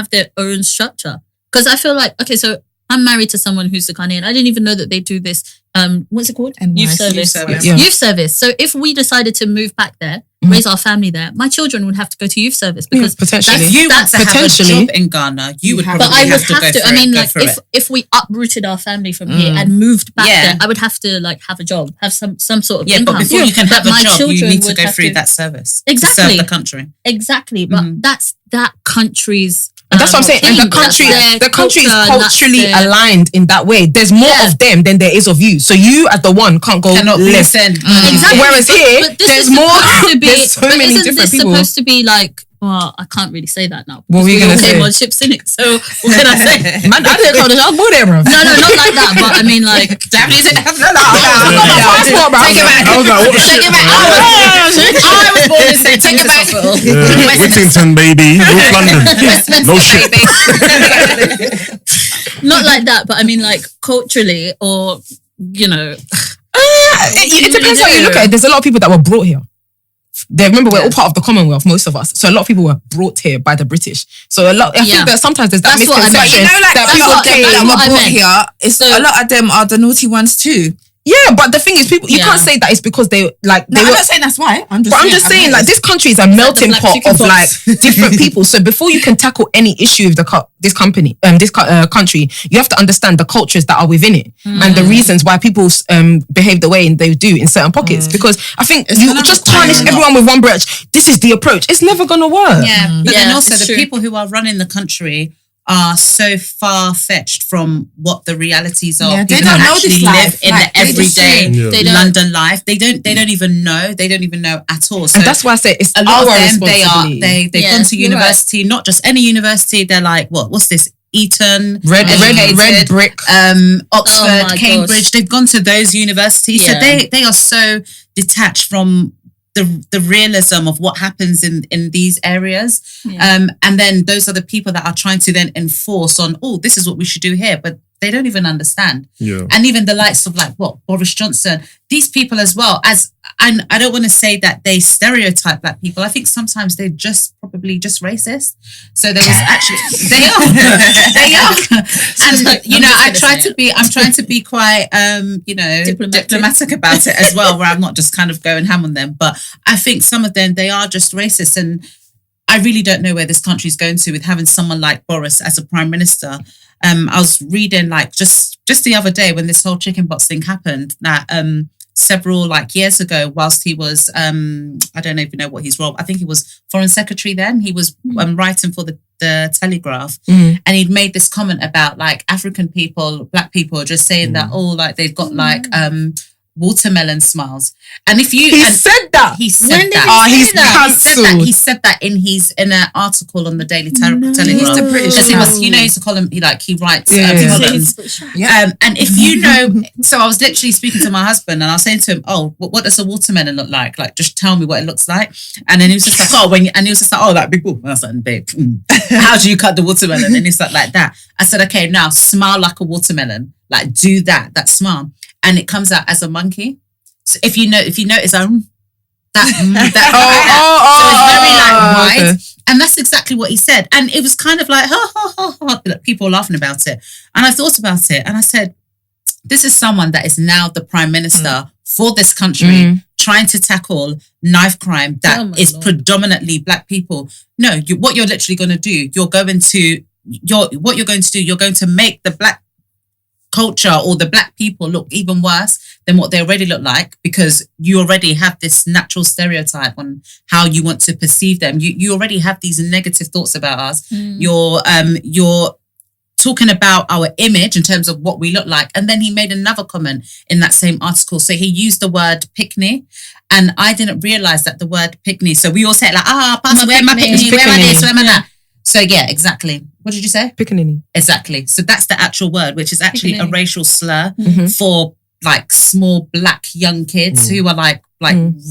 their own structure? Because I feel like, okay, so I'm married to someone who's a Ghanaian. I didn't even know that they do this. What's it called? NYC. Youth service. Yeah. Youth service. So if we decided to move back there, raise our family there, my children would have to go to youth service because potentially. If you want to have a job in Ghana, you would probably have to go for it. I mean, like if we uprooted our family from here and moved back there, I would have to like have a job, have some sort of income. But before you can have a job, you need to go through that service. Exactly. To serve the country. Exactly. But that's that country's And that's what I'm saying. And the country is culturally aligned in that way. There's more of them than there is of you. So you as the one can't go left. Exactly. Whereas here, there's more. There's so many different people. Supposed to be like, well, I can't really say that now. What were you going to say? On ships, innit? So what can I say? Man, I didn't call the house there, bro. No, not like that. But I mean, like, Japanese. Take it back. I was like, what shit? I was born in St. Thomas Hospital. Whittington, baby. North London. No shit. not like that. But I mean, like, culturally, or you know, it depends how you look at it. There's a lot of people that were brought here. Remember, we're all part of the Commonwealth, most of us. So a lot of people were brought here by the British. So I think that sometimes there's that misconception that people were brought here. It's a lot of them are the naughty ones too. Yeah, but the thing is, people you can't say that it's because they like. I'm not saying that's why. I'm just saying like this country is a melting pot of like different people. So before you can tackle any issue with this country, you have to understand the cultures that are within it and the reasons why people behave the way they do in certain pockets. Because I think you just tarnish everyone with one brush. This is the approach. It's never gonna work. Yeah, but then also the people who are running the country are so far-fetched from what the realities are. Yeah, they people don't who know actually this live life. in Like, the everyday London life. They don't even know. They don't even know at all. So and that's why I say it's a lot our of them. responsibility. They've gone to university, not just any university. They're like, what's this? Eton, Red Brick, Oxford, Cambridge. They've gone to those universities, so they are so detached from the realism of what happens in these areas. And then those are the people that are trying to then enforce on, this is what we should do here, but they don't even understand. Yeah. And even the likes of like Boris Johnson, these people as well, and I don't want to say that they stereotype black people. I think sometimes they're probably just racist. So there was actually they are. And I'm trying to be quite diplomatic about it as well, where I'm not just kind of going ham on them. But I think some of them, they are just racist, and I really don't know where this country is going to with having someone like Boris as a prime minister. I was reading like just the other day when this whole chickenpox thing happened that several years ago, whilst he was I don't even know what his role. I think he was foreign secretary then. He was writing for the Telegraph, and he'd made this comment about like African people, black people, just saying that they've got watermelon smiles. And if you said that he's cancelled. He said that in an article on the Daily Telegraph. He's the British. Because he was, he's a column. He writes columns. And if you know, so I was literally speaking to my husband, and I was saying to him, what does a watermelon look like? Like, just tell me what it looks like. And then he was just like, that big ball. And I was like, babe, how do you cut the watermelon? And he's like that. I said, okay, now smile like a watermelon. Like, do that smile. And it comes out as a monkey. So if you notice, so it's very wide, and that's exactly what he said. And it was kind of like, people were laughing about it. And I thought about it, and I said, this is someone that is now the prime minister for this country, trying to tackle knife crime that is predominantly black people. No, what you're literally going to do, you're going to make the black culture or the black people look even worse than what they already look like, because you already have this natural stereotype on how you want to perceive them. You already have these negative thoughts about us. You're talking about our image in terms of what we look like. And then he made another comment in that same article. So he used the word pickney, and I didn't realize that the word pickney. So we all say it like, where my pickney, where my this, where my that. So yeah, exactly. What did you say? Pickaninny. Exactly. So that's the actual word, which is actually a racial slur for like small black young kids who are like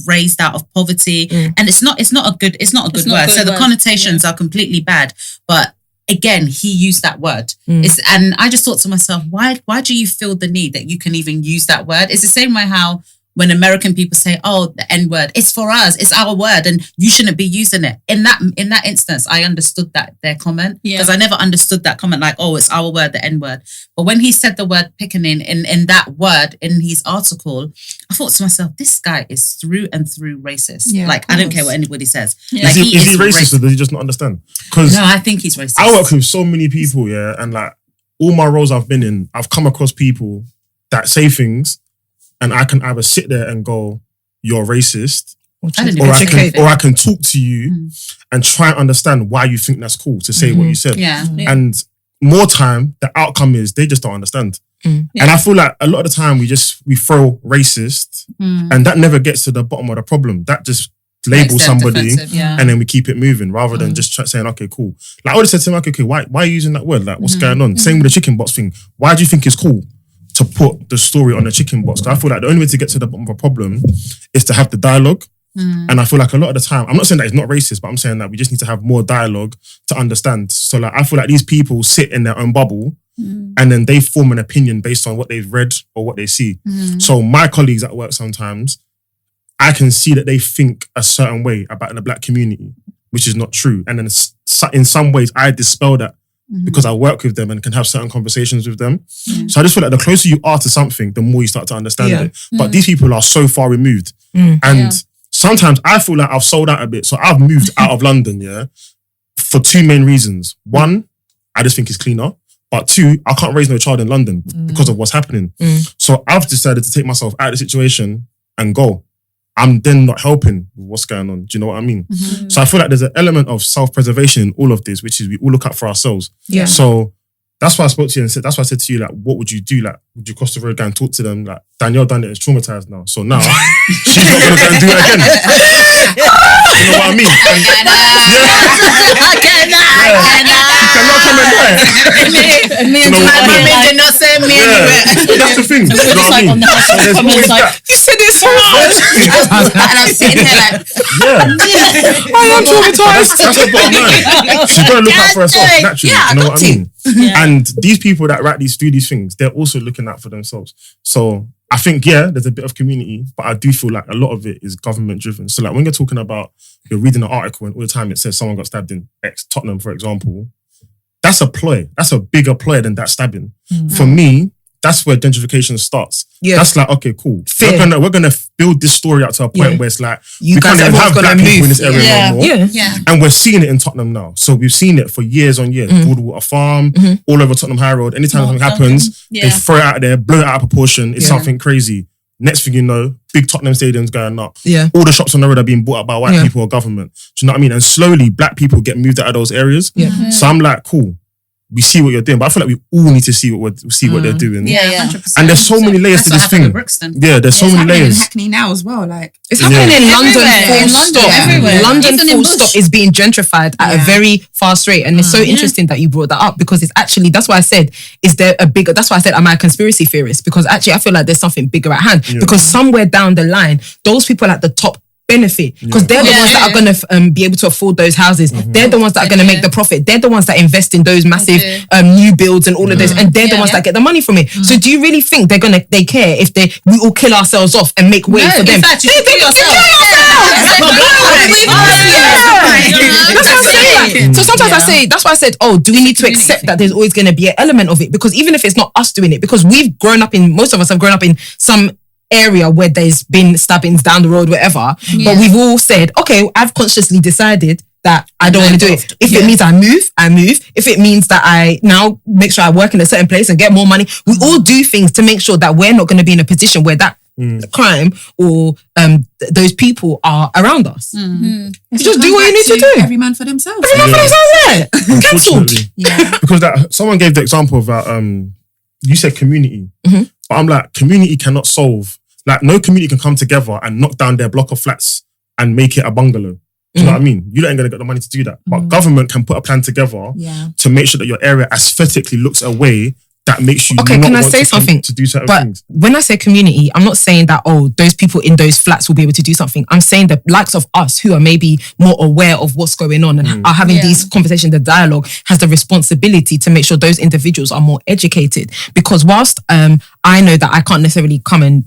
raised out of poverty, and it's not a good word. So the connotations are completely bad. But again, he used that word. And I just thought to myself, why do you feel the need that you can even use that word? It's the same way how when American people say, the N-word, it's for us, it's our word, and you shouldn't be using it. In that instance, I understood their comment, because I never understood that comment like, it's our word, the N-word. But when he said the word pickaninny in that word in his article, I thought to myself, this guy is through and through racist. I don't care what anybody says. Yeah. Is he racist, or does he just not understand? No, I think he's racist. I work with so many people, and like all my roles I've been in, I've come across people that say things, and I can either sit there and go, you're racist, or I can talk to you and try and understand why you think that's cool to say what you said. Yeah. And more time, the outcome is they just don't understand. And I feel like a lot of the time we throw racist and that never gets to the bottom of the problem. That just labels somebody and then we keep it moving rather than just saying, okay, cool. Like I would have said to him, okay, why are you using that word? Like what's going on? Same with the chicken box thing. Why do you think it's cool to put the story on the chicken box? Because I feel like the only way to get to the bottom of a problem is to have the dialogue. And I feel like a lot of the time, I'm not saying that it's not racist, but I'm saying that we just need to have more dialogue to understand. So like, I feel like these people sit in their own bubble and then they form an opinion based on what they've read or what they see. So my colleagues at work sometimes, I can see that they think a certain way about the black community, which is not true. And then in some ways, I dispel that because I work with them and can have certain conversations with them. So I just feel like the closer you are to something, the more you start to understand it. But these people are so far removed. And sometimes I feel like I've sold out a bit. So I've moved out of London, for two main reasons. One, I just think it's cleaner. But two, I can't raise no child in London because of what's happening. So I've decided to take myself out of the situation and go. I'm then not helping with what's going on. Do you know what I mean? So I feel like there's an element of self-preservation in all of this, which is we all look out for ourselves. So that's why I spoke to you and said, that's why I said to you, like, what would you do? Like, would you cross the road, go and talk to them? Like, Danielle done it, is traumatized now. So now, she's not going to go and do it again. You know what I mean? You cannot come and lie. Me and my mummy did not send me anywhere. That's the thing. You know what I mean? So there's always that. You said it so much. And I'm sitting here like, I am traumatized. That's the bottom line. She's got to look out for herself naturally. You know what I mean? And these people that do these things, they're also looking out for themselves. So I think, there's a bit of community, but I do feel like a lot of it is government driven. So like when you're talking about, you're reading an article and all the time it says someone got stabbed in Tottenham, for example, that's a ploy. That's a bigger ploy than that stabbing. For me, that's where gentrification starts. That's like, okay, cool. We're gonna build this story out to a point where it's like we can't even have black people in this area no more. And we're seeing it in Tottenham now. So we've seen it for years on years. Broadwater Farm, all over Tottenham High Road. Anytime something happens, they throw it out there, blow it out of proportion. It's something crazy. Next thing you know, big Tottenham stadiums going up. All the shops on the road are being bought up by white people or government. Do you know what I mean? And slowly, black people get moved out of those areas. So I'm like, cool. We see what you're doing, but I feel like we all need to see what they're doing. 100%. And there's so many layers to this thing. There's so many layers. It's happening in Hackney now as well. Like it's happening in London. Everywhere. London full stop is being gentrified at a very fast rate, and it's so interesting that you brought that up because it's actually that's why I said that's why I said am I a conspiracy theorist, because actually I feel like there's something bigger at hand because somewhere down the line those people at the top benefit because they're the ones that are going to be able to afford those houses. They're the ones that are going to make the profit. They're the ones that invest in those massive new builds and all of those, and they're the ones that get the money from it. So do you really think they care if we all kill ourselves off and make way for them? In fact, you should kill yourself. That's what I'm saying. So sometimes I say, that's why I said, do we need to accept that there's always going to be an element of it? Because even if it's not us doing it, because most of us have grown up in some area where there's been stabbings down the road, whatever. But we've all said, okay, I've consciously decided that I don't want to do it. If it means I move. If it means that I now make sure I work in a certain place and get more money, we all do things to make sure that we're not going to be in a position where that crime or those people are around us. You just do what you need to do. Every man for themselves. Cancelled. Because someone gave the example of you said community. But I'm like, community cannot solve. Like, no community can come together and knock down their block of flats and make it a bungalow. Do you know what I mean? You ain't going to get the money to do that. But government can put a plan together to make sure that your area aesthetically looks a way that makes you okay, not can I want say to something? To do certain but things. When I say community, I'm not saying that, those people in those flats will be able to do something. I'm saying the likes of us who are maybe more aware of what's going on and are having these conversations, the dialogue has the responsibility to make sure those individuals are more educated. Because whilst I know that I can't necessarily come and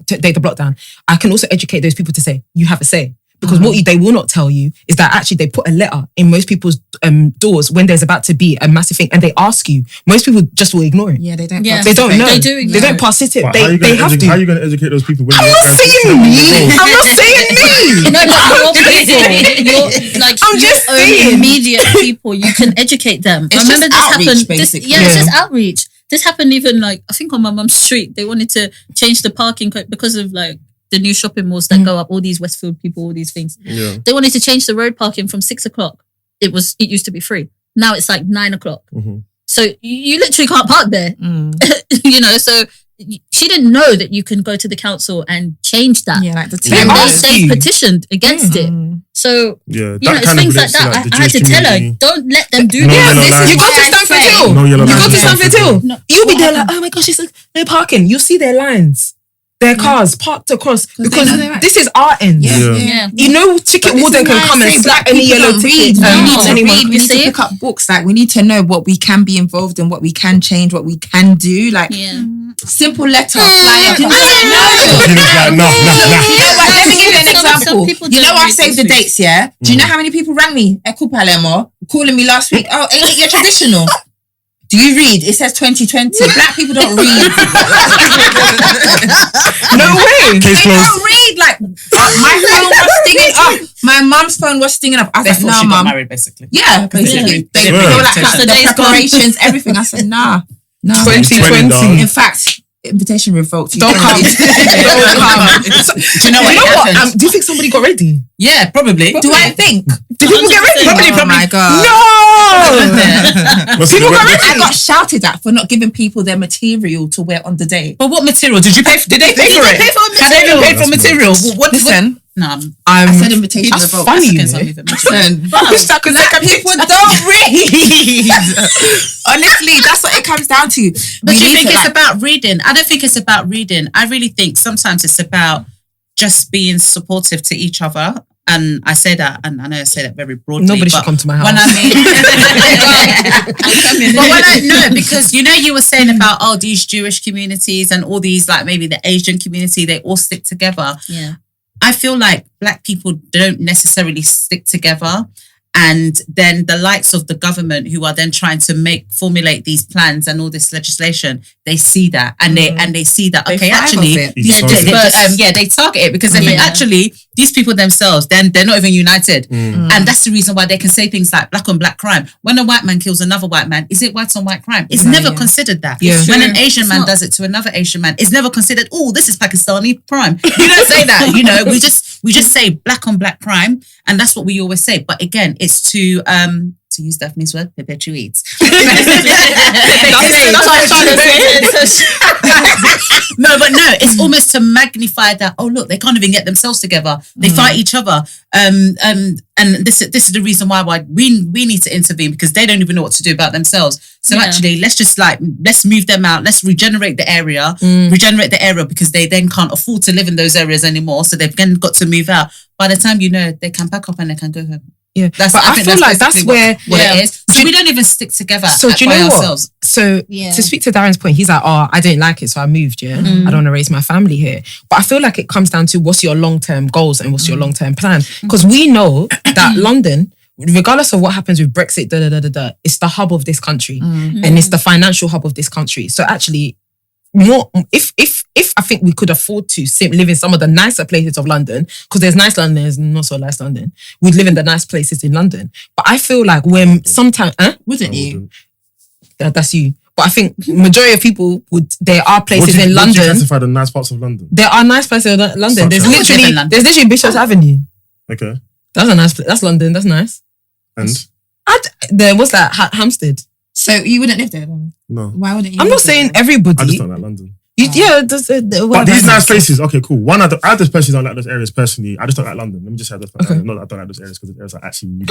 take the block down, I can also educate those people to say, you have a say. Because what they will not tell you is that actually they put a letter in most people's doors when there's about to be a massive thing and they ask you. Most people just will ignore it. Yeah, they don't. They don't know. They do ignore They don't participate. They have to. How are you going to educate those people? When I'm not saying me. I'm not saying me. No, but you're like I'm just your saying. own immediate people. You can educate them. It's I remember just this outreach, happened. basically. It's just outreach. This happened even I think on my mum's street. They wanted to change the parking code because of the new shopping malls that go up, all these Westfield people, all these things. Yeah. They wanted to change the road parking from 6 o'clock. It used to be free. Now it's like 9 o'clock. Mm-hmm. So you literally can't park there. So she didn't know that you can go to the council and change that. Yeah, like the And they petitioned against it. So, it's things like that. I had to tell her, don't let them do this. You go to Stamford Hill. No yellow You go lines. to Stamford Hill. You'll be there like, oh my gosh, it's like, they're parking. You see their lines. Their cars parked across because this is our end. Yeah. You know, ticket warden can come and slap any yellow ticket. We need to pick up books. Like, we need to know what we can be involved in, what we can change, what we can do. Like, simple letter, flyer. No. Let me give you an example. You know, I saved the dates, yeah? Do you know how many people rang me? Echo Palermo, calling me last week. Oh, ain't it your traditional? Do you read? It says 2020. Black people don't read. No way. They don't read. Like, my phone was stinging up. My mum's phone was stinging up. I was like, nah, mum. Married, basically. Yeah, basically. They were like, the preparations, everything. I said, nah. 2020. In fact, invitation revoked. Don't come. Don't come. Do you know what? Do you think somebody got ready? Yeah, probably. Do I think? Did people get ready? Probably. Oh my God. No! People got ready. I got shouted at for not giving people their material to wear on the day. But what material? Did you pay for? Did they pay for it? Had they even paid for material? Listen. No, I said invitation that's revoked. funny, Listen. People don't read. Honestly, that's what it comes down to. But do you think it's about reading? I don't think it's about reading. I really think sometimes it's about just being supportive to each other. And I say that, and I know I say that very broadly. Nobody should come to my house. When I mean, because you were saying about these Jewish communities and all these, like, maybe the Asian community, they all stick together. Yeah. I feel like Black people don't necessarily stick together. And then the likes of the government, who are then trying to formulate these plans and all this legislation, they see that and they see that, okay, actually, they target it because they think actually these people themselves, then they're not even united. And that's the reason why they can say things like black on black crime. When a white man kills another white man, is it white on white crime? It's never considered that. Yeah. When an Asian man does it to another Asian man, it's never considered, this is Pakistani crime. You don't say that, we just say black on black crime, and that's what we always say. But again, it's to use Daphne's word, perpetuate. It's almost to magnify that. Oh, look, they can't even get themselves together. They fight each other. And this is the reason why we need to intervene, because they don't even know what to do about themselves. So actually, let's move them out. Let's regenerate the area. Because they then can't afford to live in those areas anymore. So they've then got to move out. By the time they can pack up and they can go home. Yeah, I feel like that's where it is. So we don't even stick together. So do you know ourselves. What? So to speak to Darren's point, he's like, I didn't like it, so I moved. Yeah, I don't want to raise my family here. But I feel like it comes down to what's your long-term goals and what's your long-term plan. Because we know that London, regardless of what happens with Brexit, it's the hub of this country, and it's the financial hub of this country. So actually, if I think we could afford to live in some of the nicer places of London, because there's nice London, there's not so nice London. We'd live in the nice places in London. But I feel like when sometimes, wouldn't you? That's you. But I think majority of people there are places in London. Would you classify the nice parts of London? There are nice places in London. There's literally Bishop's Avenue. Okay. That's a nice place. That's London. That's nice. And? What's that? Hampstead. So you wouldn't live there then? No. Why wouldn't you? I'm not saying everybody. I just don't like London. But these nice places, okay, cool. One, I just personally don't like those areas personally. I just don't like London. Let me just say that. Okay. Not that I don't like those areas, because the areas are actually really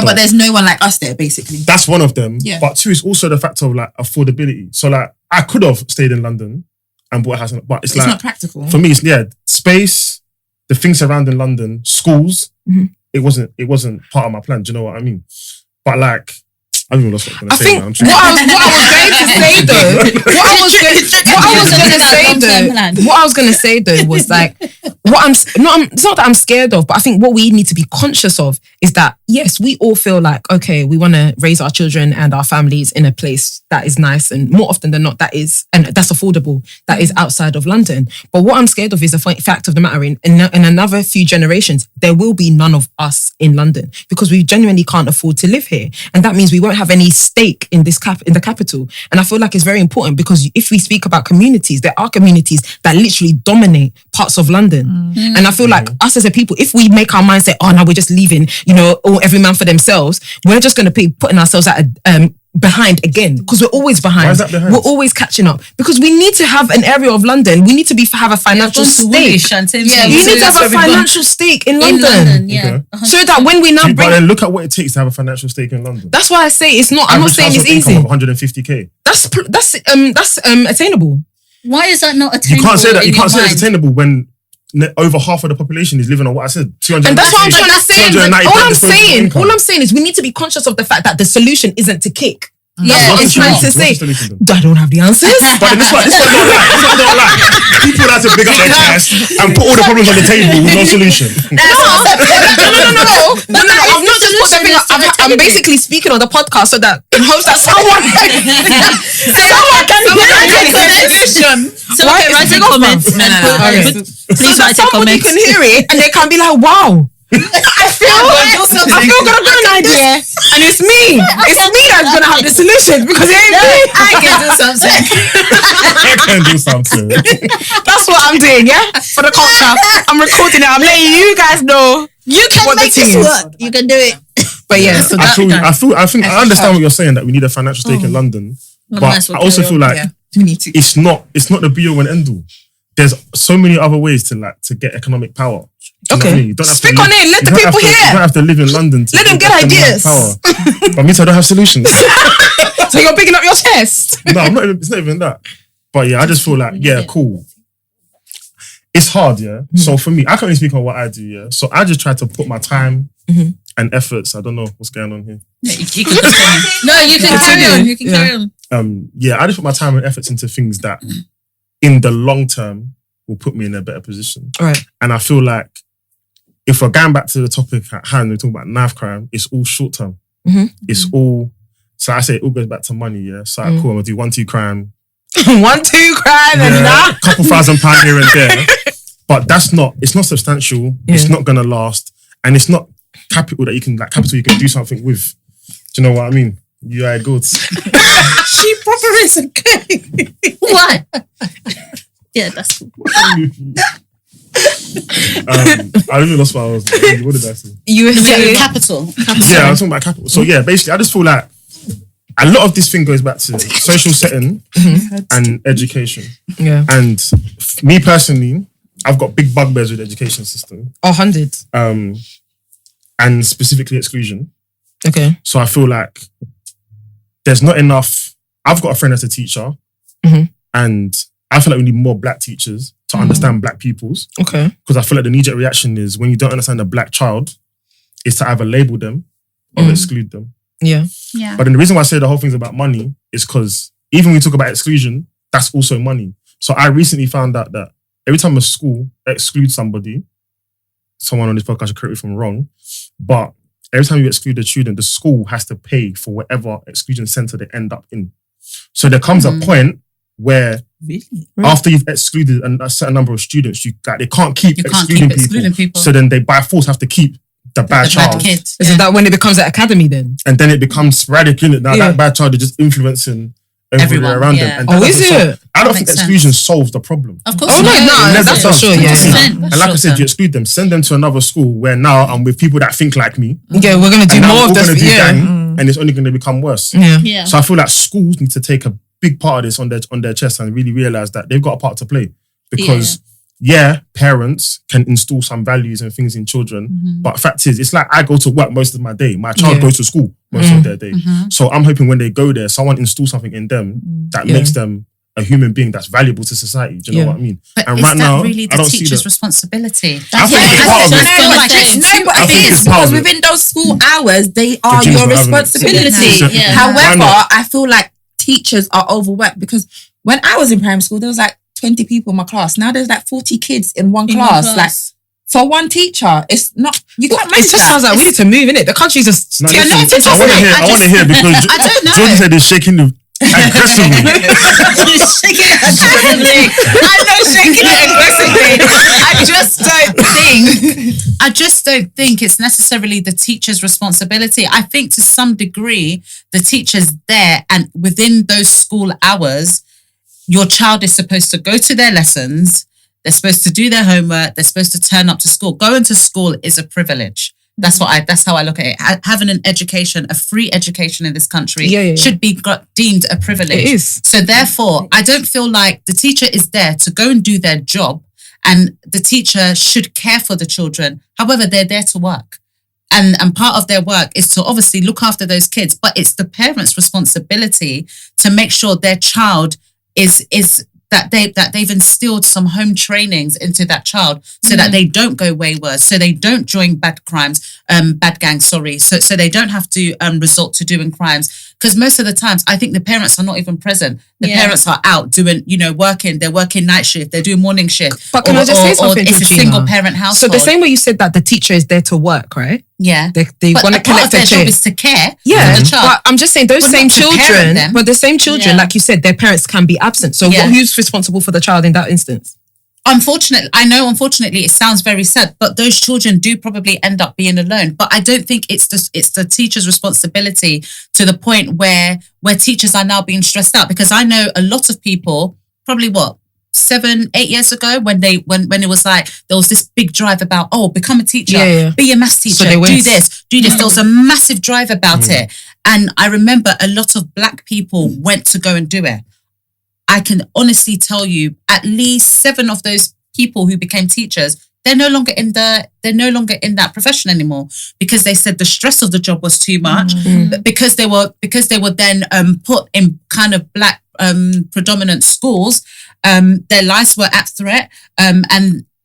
but there's no one like us there, basically. That's one of them. Yeah. But two is also the factor of like affordability. So like I could have stayed in London and bought a house, but it's like not practical. For me, it's space, the things surrounding London, schools. It wasn't part of my plan. Do you know what I mean? But like, I don't even know what I'm going to say. I think what I was going to say though was like, it's not that I'm scared of, but I think what we need to be conscious of is that, yes, we all feel like, okay, we want to raise our children and our families in a place that is nice, and more often than not, that's affordable, that is outside of London. But what I'm scared of is the fact of the matter, in another few generations, there will be none of us in London, because we genuinely can't afford to live here. And that means we won't have any stake in in the capital. And I feel like it's very important, because if we speak about communities, there are communities that literally dominate parts of London. And I feel like us as a people, if we make our minds say, oh, now we're just leaving, every man for themselves, we're just going to be putting ourselves at behind again, because we're always behind. Why is that behind? We're always catching up because we need to have an area of London. We need to have a financial stake. You need to have a financial stake in London. Okay. So that when we now but then look at what it takes to have a financial stake in London. That's why I say it's not. I'm not saying it's easy. Of 150k. That's attainable. Why is that not attainable? You can't say that. You can't say it's attainable when over half of the population is living on what I said. 200. And that's what I'm trying to say. All I'm saying is we need to be conscious of the fact that the solution isn't to kick. That's what I'm trying to say. I don't have the answers. But this one don't lie. People like to big up their chest and put all the problems on the table with no solution. No. I've not just put them in. I'm basically speaking on the podcast so that in hopes that someone can get a solution. So write a comment. Please write a comment. Somebody can hear it and they can be like, wow. I feel got a good idea, and it's me that's gonna have the solution because it ain't me. I can do something. I can do something. That's what I'm doing, yeah, for the culture. I'm recording it. I'm letting you guys know you can make this work. You can do it. But yeah, so I understand what you're saying, that we need a financial stake in London, but I also feel like it's not the be all and end all. There's so many other ways to get economic power. Okay, you don't have speak on it. Let the people hear. You don't have to live in London. Let them get ideas. But me, I don't have solutions. So you're picking up your chest. No, I'm not. It's not even that. But yeah, I just feel like cool. It's hard, yeah. So for me, I can only speak on what I do, yeah. So I just try to put my time and efforts. I don't know what's going on here. Yeah, you can continue. No, you can carry on. You can carry on. I just put my time and efforts into things that, in the long term, will put me in a better position. Right. And I feel like, if we're going back to the topic at hand, we're talking about knife crime, it's all short term. It's all, so I say it all goes back to money, yeah? So cool, I'm going to do 1-2 crime. 1-2 crime and that. Couple £1,000 here and there. But it's not substantial. Yeah. It's not going to last. And it's not capital you can do something with. Do you know what I mean? You are good. She proper is okay. What? Yeah, that's cool. I really lost what I was. What did I say? You were saying capital. Yeah, I was talking about capital. So yeah, basically, I just feel like a lot of this thing goes back to social setting and education. Yeah. And me personally, I've got big bugbears with the education system. 100. And specifically exclusion. Okay. So I feel like there's not enough. I've got a friend that's a teacher, and I feel like we need more black teachers to understand black peoples. Okay. Because I feel like the knee-jerk reaction is when you don't understand a black child, is to either label them or exclude them. Yeah. But then the reason why I say the whole thing's about money is because even when we talk about exclusion, that's also money. So I recently found out that every time a school excludes somebody, someone on this podcast should correct me if I'm wrong, but every time you exclude a student, the school has to pay for whatever exclusion center they end up in. So there comes a point where after you've excluded a certain number of students, they can't keep excluding people. So then they by force have to keep the bad child. Bad kid. Isn't that when it becomes an academy then? And then it becomes sporadic, isn't it? Now that bad child is just influencing everyone around them. And is it? I don't think exclusion solves the problem. Of course. Oh no, that's for sure. Yeah. And like I said, you exclude them, send them to another school where now I'm with people that think like me. Yeah, we're gonna do more of this. And it's only going to become worse. Yeah. So I feel like schools need to take a big part of this on their chest and really realize that they've got a part to play. Because parents can install some values and things in children, but fact is, it's like I go to work most of my day. My child goes to school most of their day. So I'm hoping when they go there, someone installs something in them that makes them a human being that's valuable to society. Do you know what I mean? But and is right that now, really the teacher's responsibility? I think it's part of it. No, but it is because within those school hours, they are your responsibility. However, I feel like teachers are overworked because when I was in primary school, there was like 20 people in my class. Now there's like 40 kids in one class. Like for one teacher, it's not. You can't manage. It just sounds like we need to move in it. The country's just. I want to hear because I don't know. Jordan said they're shaking the. Aggressively. I'm not shaking it aggressively. I just don't think it's necessarily the teacher's responsibility. I think to some degree, the teacher's there, and within those school hours, your child is supposed to go to their lessons, They're supposed to do their homework. They're supposed to turn up to school. Going to school is a privilege. That's how I look at it. Having an education, a free education in this country should be deemed a privilege. It is. So therefore, I don't feel like the teacher is there to go and do their job, and the teacher should care for the children. However, they're there to work. And part of their work is to obviously look after those kids, but it's the parents' responsibility to make sure their child is that they've instilled some home trainings into that child so that they don't go wayward, so they don't join bad gangs, so they don't have to resort to doing crimes. Because most of the times, I think the parents are not even present. The parents are out doing, working. They're working night shift. They're doing morning shift. But can I just say something, it's Georgina? a single parent household. So the same way you said that the teacher is there to work, right? Yeah. They want to part collect of their their job is to care for the child. But I'm just saying those But same not to parent children, them. but the same children, like you said, their parents can be absent. So who's responsible for the child in that instance? Unfortunately, it sounds very sad, but those children do probably end up being alone. But I don't think it's the teacher's responsibility to the point where teachers are now being stressed out. Because I know a lot of people, probably 7-8 years ago, when it was like there was this big drive about become a teacher, be a maths teacher, do this. There was a massive drive about it, and I remember a lot of black people went to go and do it. I can honestly tell you, at least 7 of those people who became teachers, they're no longer in that profession anymore, because they said the stress of the job was too much, because they were then put in kind of black predominant schools. Their lives were at threat,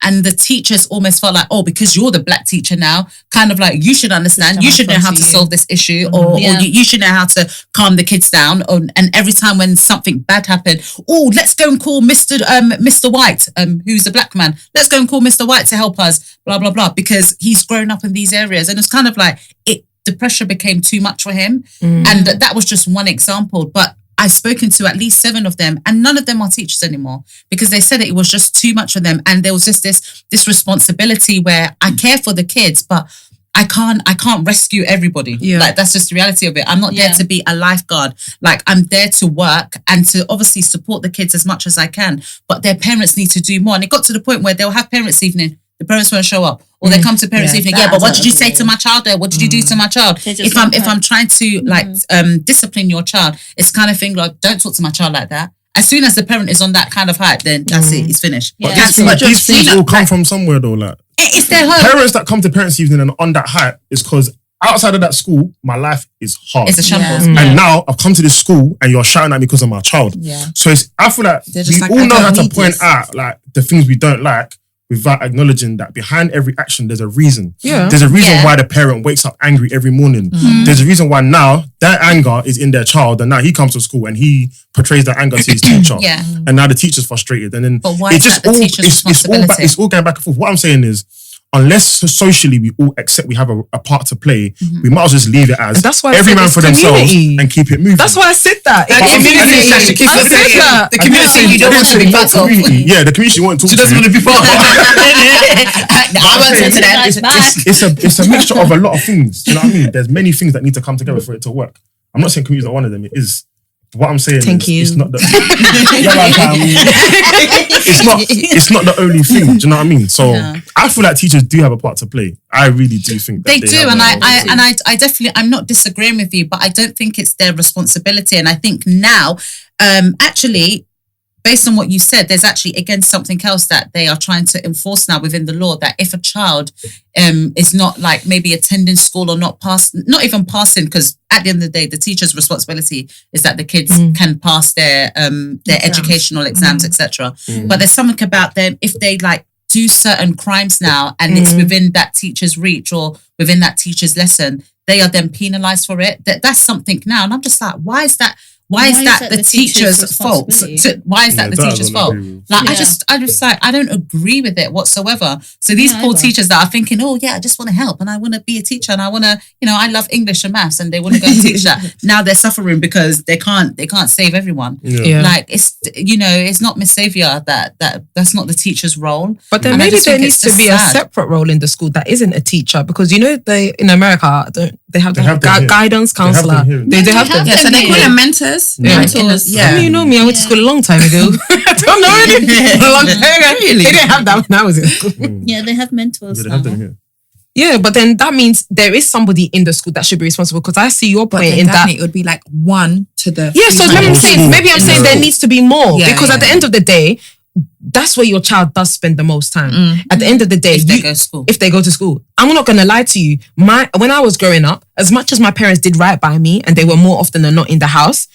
and the teachers almost felt like, because you're the black teacher now, kind of like, you should understand, you should know how to solve this issue, or you should know how to calm the kids down. And every time when something bad happened, let's go and call Mr. White, who's a black man. Let's go and call Mr. White to help us, blah, blah, blah, because he's grown up in these areas. And it's kind of like, the pressure became too much for him. And that was just one example. But I've spoken to at least 7 of them, and none of them are teachers anymore, because they said it was just too much for them. And there was just this responsibility where I care for the kids, but I can't rescue everybody. Like, that's just the reality of it. I'm not there to be a lifeguard. Like, I'm there to work and to obviously support the kids as much as I can, but their parents need to do more. And it got to the point where they'll have parents' evening. The parents won't show up, or they come to parents' evening. But what did you say to my child there? What did you do to my child? If I'm trying to discipline your child, it's kind of thing like, don't talk to my child like that. As soon as the parent is on that kind of hype, then that's it. It's finished. But these things all come from somewhere though. Like, it's their home. Parents that come to parents' evening and on that hype is because outside of that school, my life is hard. It's a shambles. And now I've come to this school and you're shouting at me because of my child. So I feel like we all know how to point out like the things we don't like, without acknowledging that behind every action, there's a reason. There's a reason why the parent wakes up angry every morning. There's a reason why now that anger is in their child, and now he comes to school and he portrays that anger to his teacher. And now the teacher's frustrated. And then but why is that the teacher's responsibility? It's all going back and forth. What I'm saying is, unless socially we all accept we have a part to play, we might as well just leave it as that's why every man for themselves and keep it moving. That's why I said that. The community, you don't want to be part of. Yeah, the community won't talk to you. She doesn't want to be part of. It's a mixture of a lot of things. Do you know what I mean? There's many things that need to come together for it to work. I'm not saying community is not one of them. It is. What I'm saying is, it's not the it's not the only thing. Do you know what I mean? So I feel like teachers do have a part to play. I really do think that they do, and I definitely, I'm not disagreeing with you, but I don't think it's their responsibility. And I think now, actually, based on what you said, there's actually again something else that they are trying to enforce now within the law, that if a child is not like maybe attending school or not even passing, because at the end of the day, the teacher's responsibility is that the kids can pass their educational exams, etc. But there's something about them, if they like do certain crimes now and it's within that teacher's reach or within that teacher's lesson, they are then penalised for it. That's something now. And I'm just like, why is that the teacher's fault? Why is that the teacher's fault? Like, I just like, I don't agree with it whatsoever. So these poor teachers that are thinking, I just want to help and I want to be a teacher and I want to, I love English and maths, and they want to go and teach that. Now they're suffering because they can't save everyone. Like, it's not Miss Saviour that's not the teacher's role. But then maybe there needs to be a separate role in the school that isn't a teacher, because in America, They have them here. guidance counselor. They have them. Yeah, so they call them mentors. Mentors. Yeah. You know me, I went to school a long time ago. I don't know anything. A long time ago. Really? They didn't have that when I was in school. Yeah, they have mentors. Yeah, they have them here. Yeah, but then that means there is somebody in the school that should be responsible, because I see your point in that. It would be like one to the... Yeah, so maybe I'm saying there needs to be more, because at the end of the day, that's where your child does spend the most time. At the end of the day, if they go to school. I'm not going to lie to you. When I was growing up, as much as my parents did right by me and they were more often than not in the house,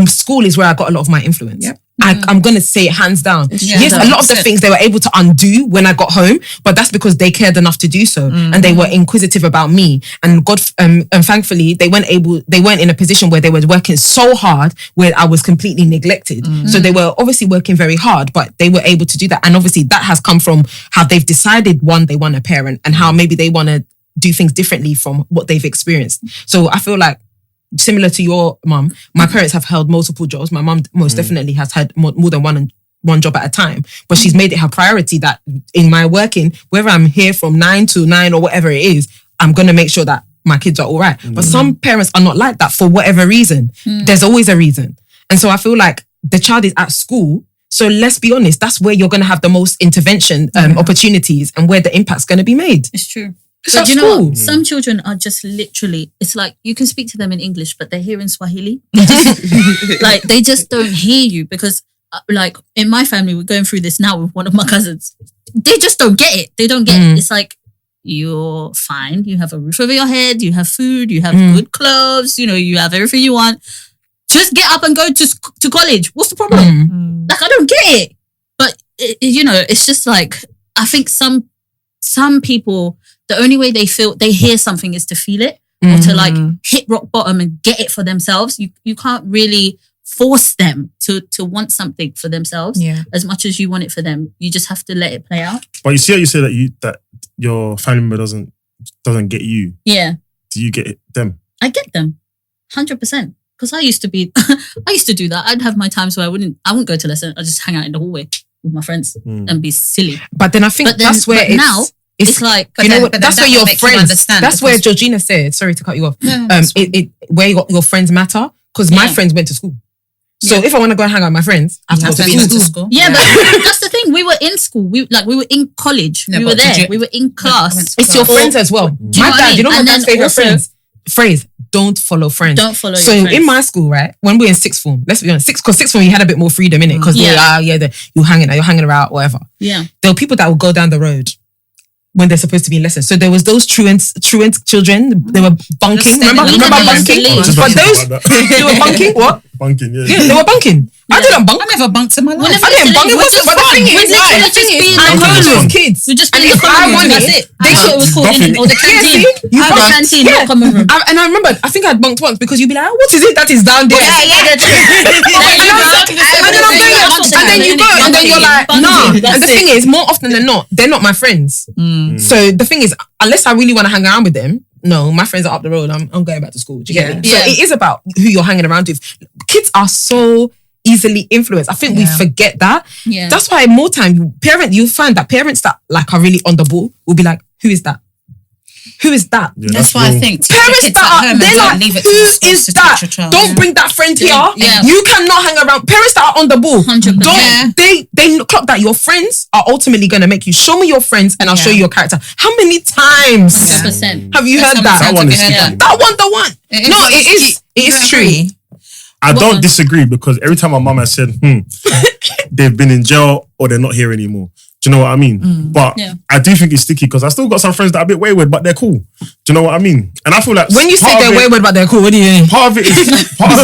school is where I got a lot of my influence. Yep. I'm going to say it hands down. Yes, a lot of the things they were able to undo when I got home, but that's because they cared enough to do so. And they were inquisitive about me. And God, and thankfully, they weren't in a position where they were working so hard where I was completely neglected. So they were obviously working very hard, but they were able to do that. And obviously that has come from how they've decided, one, they want a parent, and how maybe they want to do things differently from what they've experienced. So I feel like, similar to your mum, my parents have held multiple jobs. My mum most definitely has had more than one job at a time, but she's made it her priority that in my working, whether I'm here from 9 to 9 or whatever it is, I'm going to make sure that my kids are all right. But some parents are not like that for whatever reason. There's always a reason. And so I feel like the child is at school. So let's be honest, that's where you're going to have the most intervention opportunities and where the impact's going to be made. It's true. But you know what? Some children are just literally, it's like you can speak to them in English, but they're hearing Swahili. Like they just don't hear you, because like in my family, we're going through this now with one of my cousins. They just don't get it. They don't get it. It's like, you're fine. You have a roof over your head. You have food. You have good clothes. You know, you have everything you want. Just get up and go to college. What's the problem? Like, I don't get it. But, you know, it's just like, I think some people, the only way they hear something is to feel it, or to like hit rock bottom and get it for themselves. You can't really force them to want something for themselves as much as you want it for them. You just have to let it play out. But you see how you say that your family member doesn't get you. Yeah. Do you get them? I get them, 100%. Because I used to do that. I'd have my times where I wouldn't go to lesson. I'd just hang out in the hallway with my friends and be silly. But then I think that's where it's like, you know what, that's where your friends, that's where Georgina said, sorry to cut you off, where your friends matter, because my friends went to school. So if I want to go and hang out with my friends, I have to go to school. Yeah, but that's the thing. We were in school. We were in college. We were there. We were in class. It's your friends as well. My dad, you know my dad's favorite phrase? Don't follow friends. Don't follow your So friends. in my school, right, when we were in sixth form, let's be honest, because sixth form you had a bit more freedom in it, because you're hanging around, whatever. Yeah. There were people that would go down the road when they're supposed to be in lessons. So there was those truant children. They were bunking. Remember bunking? But those they were bunking. What? Bunking, yeah. Yeah, they were bunking. I didn't bunk. I never bunked in my life. I didn't bunk. It wasn't. But the thing is, I know those kids. We just and if I want that's it. That's what it was called. Or the canteen. The canteen, not common room. And I remember, I think I bunked once because you'd be like, what is it that is down there? Yeah. And then you go, and then you're like, nah. And the thing is, more often than not, they're not my friends. So the thing is, unless I really want to hang around with them, no, my friends are up the road. I'm going back to school. Do you get me? So it is about who you're hanging around with. Kids are so easily influenced. I think we forget that. Yeah. That's why more time, you find that parents that like are really on the ball will be like, who is that? Who is that? Yeah, that's why I think parents that are, they're like, who is that? Don't bring that friend here. Yeah. You cannot hang around. Parents that are on the ball, 100%. They clock that your friends are ultimately going to make you. Show me your friends and I'll show you your character. How many times 100%. have you heard that? That one is the one. No, it is true. I don't disagree, because every time my mum has said, they've been in jail or they're not here anymore. Do you know what I mean? But I do think it's sticky, because I still got some friends that are a bit wayward, but they're cool. Do you know what I mean? And I feel like when you say they're wayward but they're cool, what do you mean? Part of it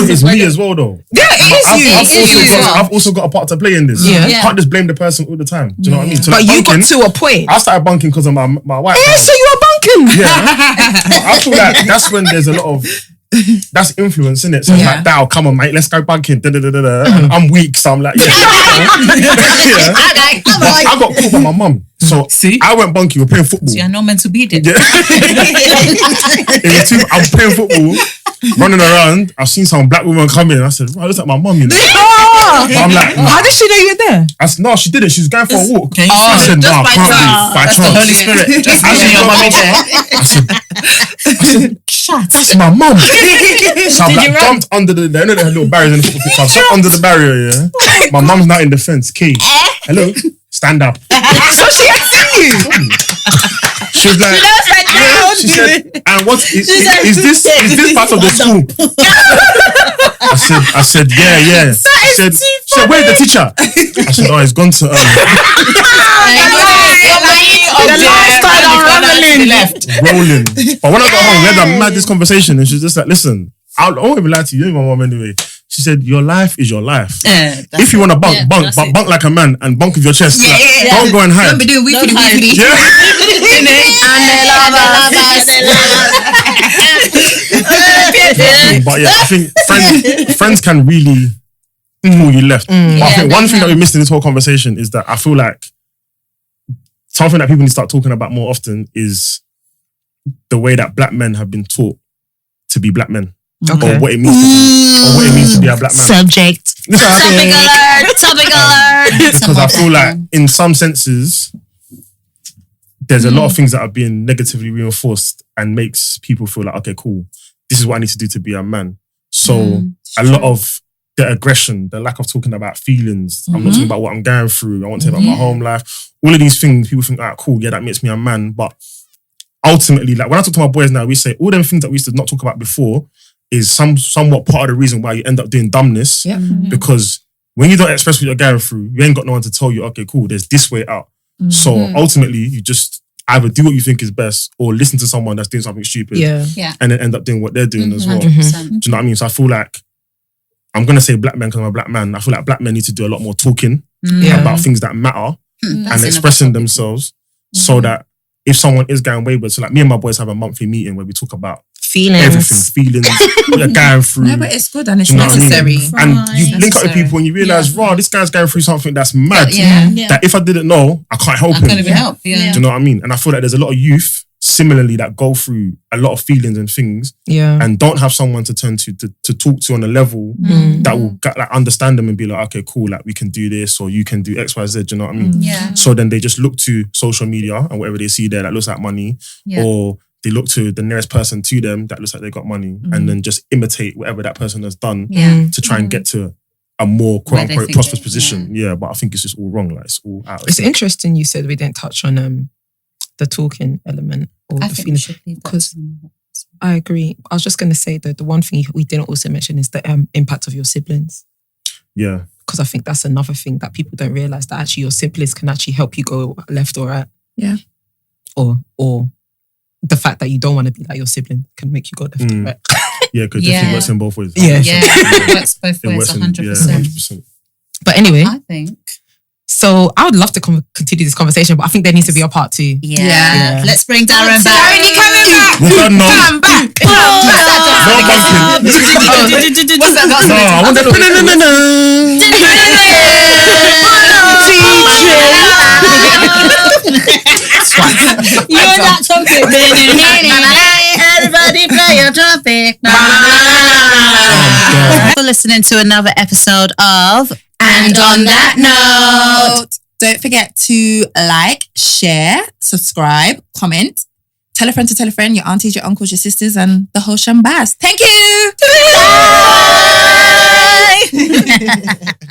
is me as well, though. Yeah, it is you. I've also got a part to play in this. Yeah. Can't just blame the person all the time. Do you know what I mean? So but you got to a point. I started bunking because of my wife. Yeah, so you were bunking. Yeah. But I feel like that's when there's a lot of that's influence, isn't it? So it's like, "Dow, come on, mate, let's go bunking." I'm weak, so I'm like, I got caught by my mum. So I went bunking. We're playing football. You're not meant to be there. I'm playing football, running around. I've seen some black woman come in. I said, "Right, looks like my mum, you know." I'm like, how did she know you were there? I said, no, she didn't. She was going for a walk. Can you I said, no, I can't be. By That's the chance. Holy Spirit. Just I said, your mommy there. That's my mum. So I like, jumped under the little barriers in the football pitch. So I jumped under the barrier, yeah. My mum's not in the fence. Key. Hello. Stand up. So she had seen you. She was like, she said, and what is this part of the school? I said, yeah. She said, where's the teacher? I said, oh, he's gone to rolling. But when I got home, we had a mad this conversation, and she was just like, listen, I won't even lie to you, my mom anyway. She said, your life is your life. If you want to bunk, bunk like a man and bunk with your chest. Don't go and hide. Don't be doing weekly. Yeah. But yeah, I think friends can really pull you left. But I think one thing that we missed in this whole conversation is that I feel like something that people need to start talking about more often is the way that black men have been taught to be black men. Okay. Or what it means to be a black man. Subject. Topic alert. Because I feel like in some senses there's a lot of things that are being negatively reinforced and makes people feel like, okay, cool, this is what I need to do to be a man. So a lot of the aggression, the lack of talking about feelings, I'm not talking about what I'm going through, I want to talk about my home life, all of these things, people think, ah, cool, yeah, that makes me a man. But ultimately, like when I talk to my boys now, we say all them things that we used to not talk about before is somewhat part of the reason why you end up doing dumbness. Yeah. Because when you don't express what you're going through, you ain't got no one to tell you, okay, cool, there's this way out. So ultimately, you just either do what you think is best or listen to someone that's doing something stupid and then end up doing what they're doing as well. 100%. Do you know what I mean? So I feel like, I'm going to say black men because I'm a black man. I feel like black men need to do a lot more talking about things that matter and expressing themselves so that if someone is going wayward, so like me and my boys have a monthly meeting where we talk about feelings, what you're going through. No, but it's good and it's necessary. I mean? And you link up with people and you realise, wow, this guy's going through something that's mad. That if I didn't know, I can't help him. I can't even help. Yeah. Do you know what I mean? And I feel like there's a lot of youth similarly that go through a lot of feelings and things and don't have someone to turn to talk to on a level that will like understand them and be like, okay, cool, like we can do this or you can do X, Y, Z, do you know what I mean? Yeah. So then they just look to social media and whatever they see there that looks like money or they look to the nearest person to them that looks like they got money and then just imitate whatever that person has done to try and get to a more quote unquote prosperous position. Yeah, but I think it's just all wrong. Like it's all out. It's interesting you said we didn't touch on the talking element or the feeling, because I agree. I was just going to say that the one thing we didn't also mention is the impact of your siblings. Yeah. Because I think that's another thing that people don't realise, that actually your siblings can actually help you go left or right. Yeah. Or the fact that you don't want to be like your sibling can make you go left or right. Yeah, because it definitely works in both ways. Yeah. It works both ways, 100%. But anyway, I think. So I would love to continue this conversation, but I think there needs to be a part 2. Yeah. Let's bring Darren back. Darren, you coming back? Come back. What's that? No, I want You're that trumpet. Everybody play your trumpet. For listening to another episode of And on that note, don't forget to like, share, subscribe, comment, tell a friend to tell a friend, your aunties, your uncles, your sisters, and the whole shambaz. Thank you. Bye.